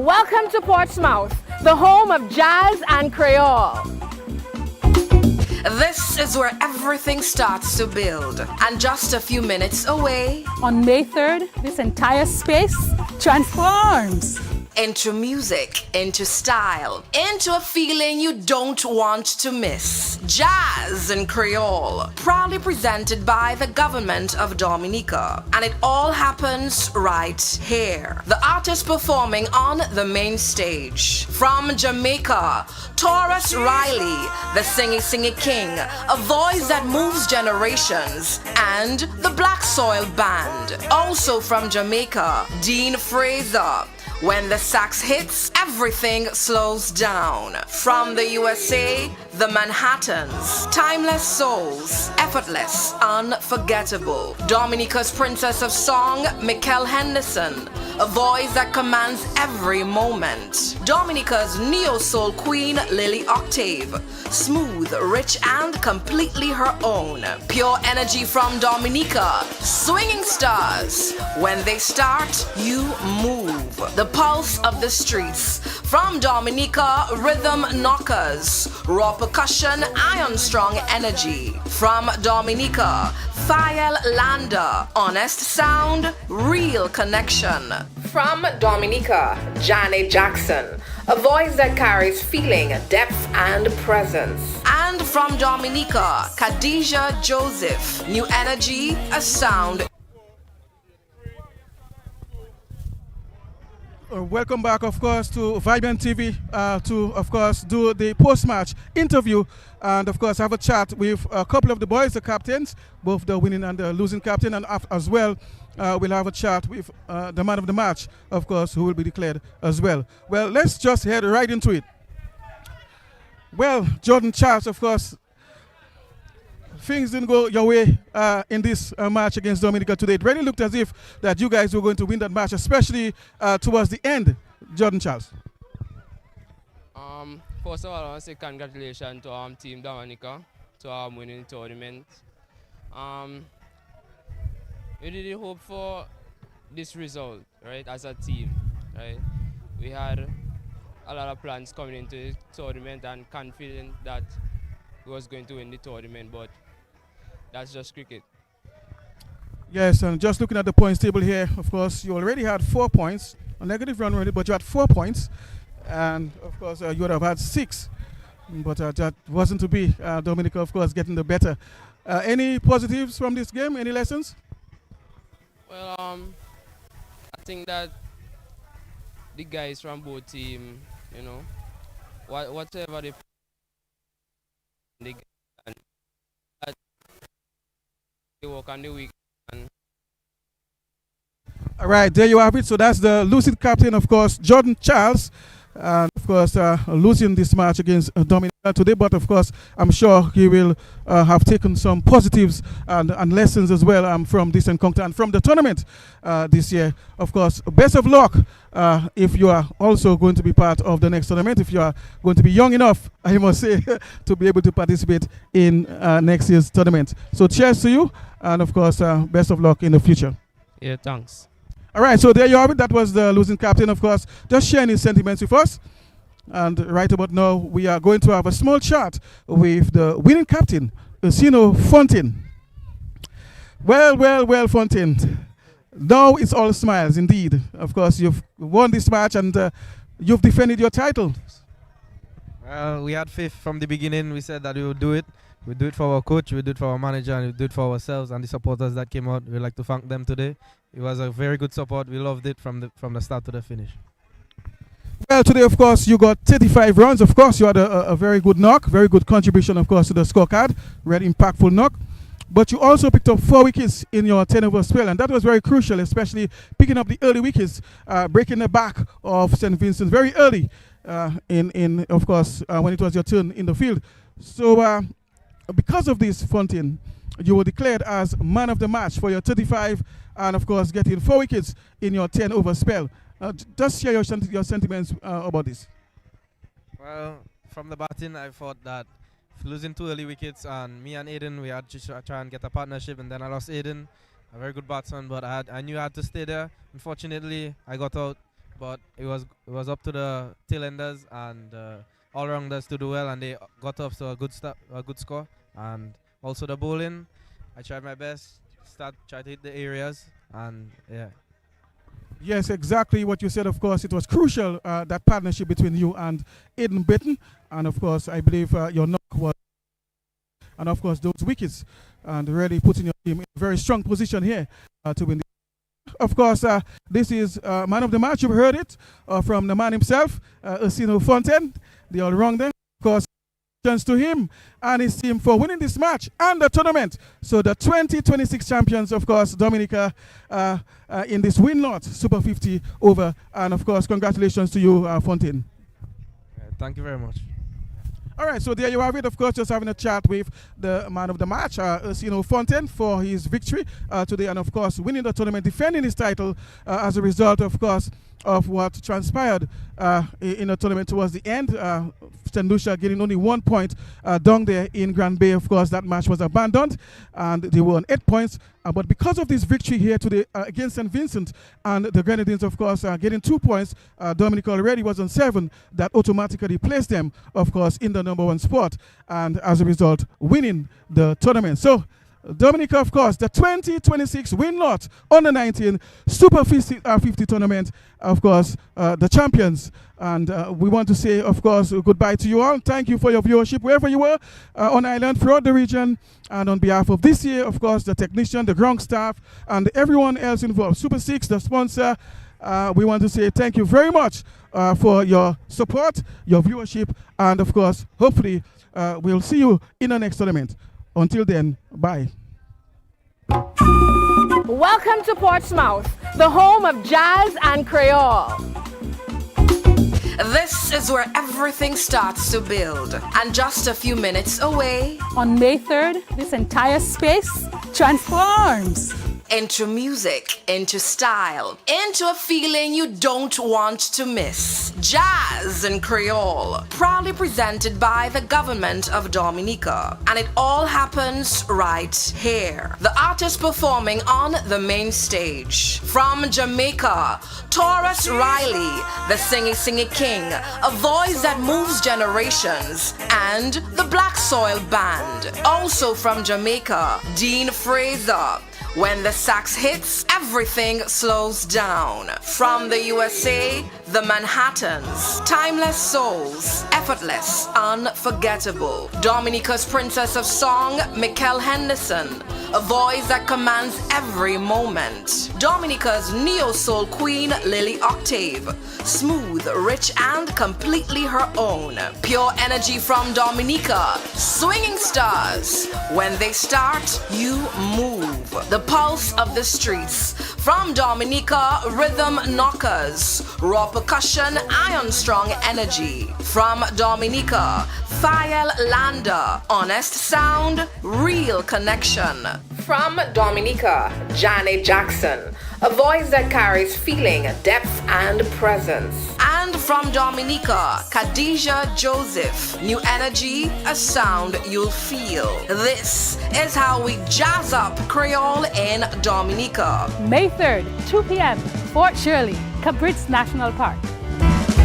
Welcome to Portsmouth, the home of jazz and Creole. This is where everything starts to build. And just a few minutes away, On May 3rd, this entire space transforms into music, into style, into a feeling you don't want to miss. Jazz and Creole, proudly presented by the government of Dominica. And it all happens right here. The artists performing on the main stage. From Jamaica, Taurus Riley, the Singy King, a voice that moves generations, and the Black Soil Band. Also from Jamaica, Dean Fraser. When the sax hits, everything slows down. From the USA, the Manhattans, timeless souls, effortless, unforgettable. Dominica's Princess of Song, Mikkel Henderson, a voice that commands every moment. Dominica's neo-soul queen, Lily Octave, smooth, rich, and completely her own. Pure energy from Dominica, swinging stars. When they start, you move. The pulse of the streets. From Dominica, rhythm knockers, raw percussion, iron strong energy. From Dominica, Fael Landa, honest sound, real connection. From Dominica, Janet Jackson, a voice that carries feeling, depth, and presence. And from Dominica, Khadijah Joseph, new energy, a sound. Welcome back, of course, to Vibrant TV to, of course, do the post-match interview and, of course, have a chat with a couple of the boys, the captains, both the winning and the losing captain, and as well, we'll have a chat with the man of the match, of course, who will be declared as well. Well, let's just head right into it. Well, Jordan Charles, of course, things didn't go your way in this match against Dominica today. It really looked as if that you guys were going to win that match, especially towards the end, Jordan Charles. First of all, I want to say congratulations to our team Dominica to winning the tournament. We didn't hope for this result, right, as a team, right? We had a lot of plans coming into the tournament and confident that we was going to win the tournament, but that's just cricket. Yes, and just looking at the points table here, of course, you already had 4 points, a negative run rate, but you had 4 points, and of course, you would have had 6, but that wasn't to be. Dominica, of course, getting the better. Any positives from this game? Any lessons? Well, I think that the guys from both teams, you know, whatever they work on the week. All right, there you have it. So that's the losing captain, of course, Jordan Charles. And of course, losing this match against Dominica today. But of course, I'm sure he will have taken some positives and lessons as well from this encounter and from the tournament this year. Of course, best of luck if you are also going to be part of the next tournament. If you are going to be young enough, I must say, to be able to participate in next year's tournament. So cheers to you. And of course, best of luck in the future. Yeah, thanks. All right, so there you have it. That was the losing captain, of course, just sharing his sentiments with us. And right about now, we are going to have a small chat with the winning captain, Usino Fontaine. Well, Fontaine. Now it's all smiles, indeed. Of course, you've won this match and you've defended your title. We had faith from the beginning. We said that we would do it. We'd do it for our coach, we'd do it for our manager, and we'd do it for ourselves and the supporters that came out. We'd like to thank them today. It was a very good support. We loved it from the start to the finish. Well, today, of course, you got 35 runs. Of course, you had a very good knock, very good contribution, of course, to the scorecard. Very impactful knock. But you also picked up 4 wickets in your 10-over spell, and that was very crucial, especially picking up the early wickets, breaking the back of St. Vincent very early in of course, when it was your turn in the field. So, because of this, Fontaine, you were declared as man of the match for your 35 and, of course, getting 4 wickets in your 10-over spell. Just share your sentiments about this. Well, from the batting, I thought that losing 2 early wickets, and me and Aiden, we had to try and get a partnership, and then I lost Aiden, a very good batsman, but I knew I had to stay there. Unfortunately, I got out but it was up to the tail-enders and all-rounders to do well, and they got off to a good score. And also the bowling, I tried my best, try to hit the areas, and yeah. Yes, exactly what you said. Of course, it was crucial, that partnership between you and Aiden Bitton. And of course, I believe your knock was, and of course, those wickets, and really putting your team in a very strong position here to win. Of course, this is man of the match. You've heard it from the man himself, Ursino Fontaine, the all-rounder. Of course, to him and his team for winning this match and the tournament. So the 2026 champions, of course, Dominica, in this WINLOTT Super 50 over. And of course, congratulations to you, Fontaine. Thank you very much. All right, so there you have it. Of course, just having a chat with the man of the match, Ursino Fontaine, for his victory today, and of course, winning the tournament, defending his title as a result, of course, of what transpired in the tournament towards the end. St. Lucia getting only 1 point down there in Grand Bay. Of course, that match was abandoned, and they were on 8 points. But because of this victory here today against St. Vincent, and the Grenadines, of course, getting 2 points, Dominica already was on 7. That automatically placed them, of course, in the #1 spot, and as a result, winning the tournament. So, Dominica, of course, the 2026 WINLOTT Under 19 Super 50 tournament, of course, the champions. And we want to say, of course, goodbye to you all. Thank you for your viewership wherever you were on island, throughout the region. And on behalf of this year, of course, the technician, the ground staff, and everyone else involved, Super 6, the sponsor, we want to say thank you very much for your support, your viewership, and of course, hopefully, we'll see you in the next tournament. Until then, bye. Welcome to Portsmouth, the home of jazz and Creole. This is where everything starts to build. And just a few minutes away, On May 3rd, this entire space transforms into music, into style, into a feeling you don't want to miss. Jazz and Creole, proudly presented by the government of Dominica. And it all happens right here. The artists performing on the main stage. From Jamaica, Taurus Riley, the Singy King, a voice that moves generations, and the Black Soil Band. Also from Jamaica, Dean Fraser. When the sax hits, everything slows down. From the USA, the Manhattans. Timeless souls, effortless, unforgettable. Dominica's Princess of Song, Mikkel Henderson. A voice that commands every moment. Dominica's neo-soul queen, Lily Octave. Smooth, rich, and completely her own. Pure energy from Dominica. Swinging stars. When they start, you move. The pulse of the streets. From Dominica, rhythm knockers. Raw percussion, iron-strong energy. From Dominica, Fael Landa. Honest sound, real connection. From Dominica, Janet Jackson. A voice that carries feeling, depth, and presence. And from Dominica, Khadijah Joseph. New energy, a sound you'll feel. This is how we jazz up Creole in Dominica. May 3rd, 2 p.m., Fort Shirley, Cabritz National Park.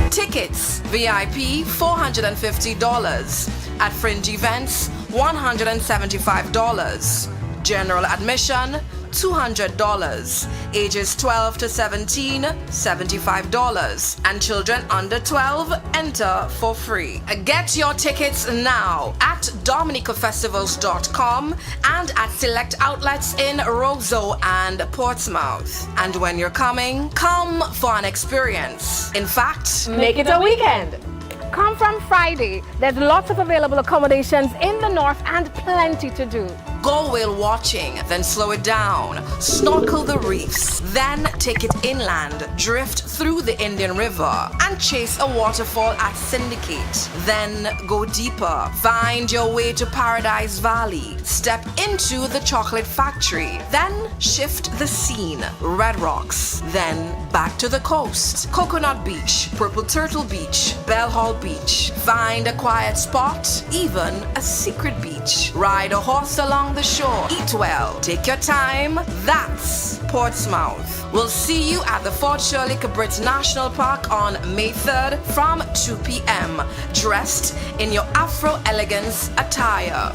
Tickets, VIP $450. At fringe events, $175. General admission, $200. Ages 12 to 17, $75. And children under 12 enter for free. Get your tickets now at dominicafestivals.com and at select outlets in Roseau and Portsmouth. And when you're coming, come for an experience. In fact, Make it a weekend. Come from Friday. There's lots of available accommodations in the north and plenty to do. Go whale watching, then slow it down. Snorkel the reefs, then take it inland. Drift through the Indian River and chase a waterfall at Syndicate. Then go deeper. Find your way to Paradise Valley. Step into the chocolate factory. Then shift the scene. Red Rocks. Then back to the coast. Coconut Beach, Purple Turtle Beach, Bell Hall Beach. Find a quiet spot, even a secret beach. beach, ride a horse along the shore, eat well, take your time. That's Portsmouth. We'll see you at the Fort Shirley Cabrit National Park on May 3rd from 2 p.m. dressed in your Afro elegance attire.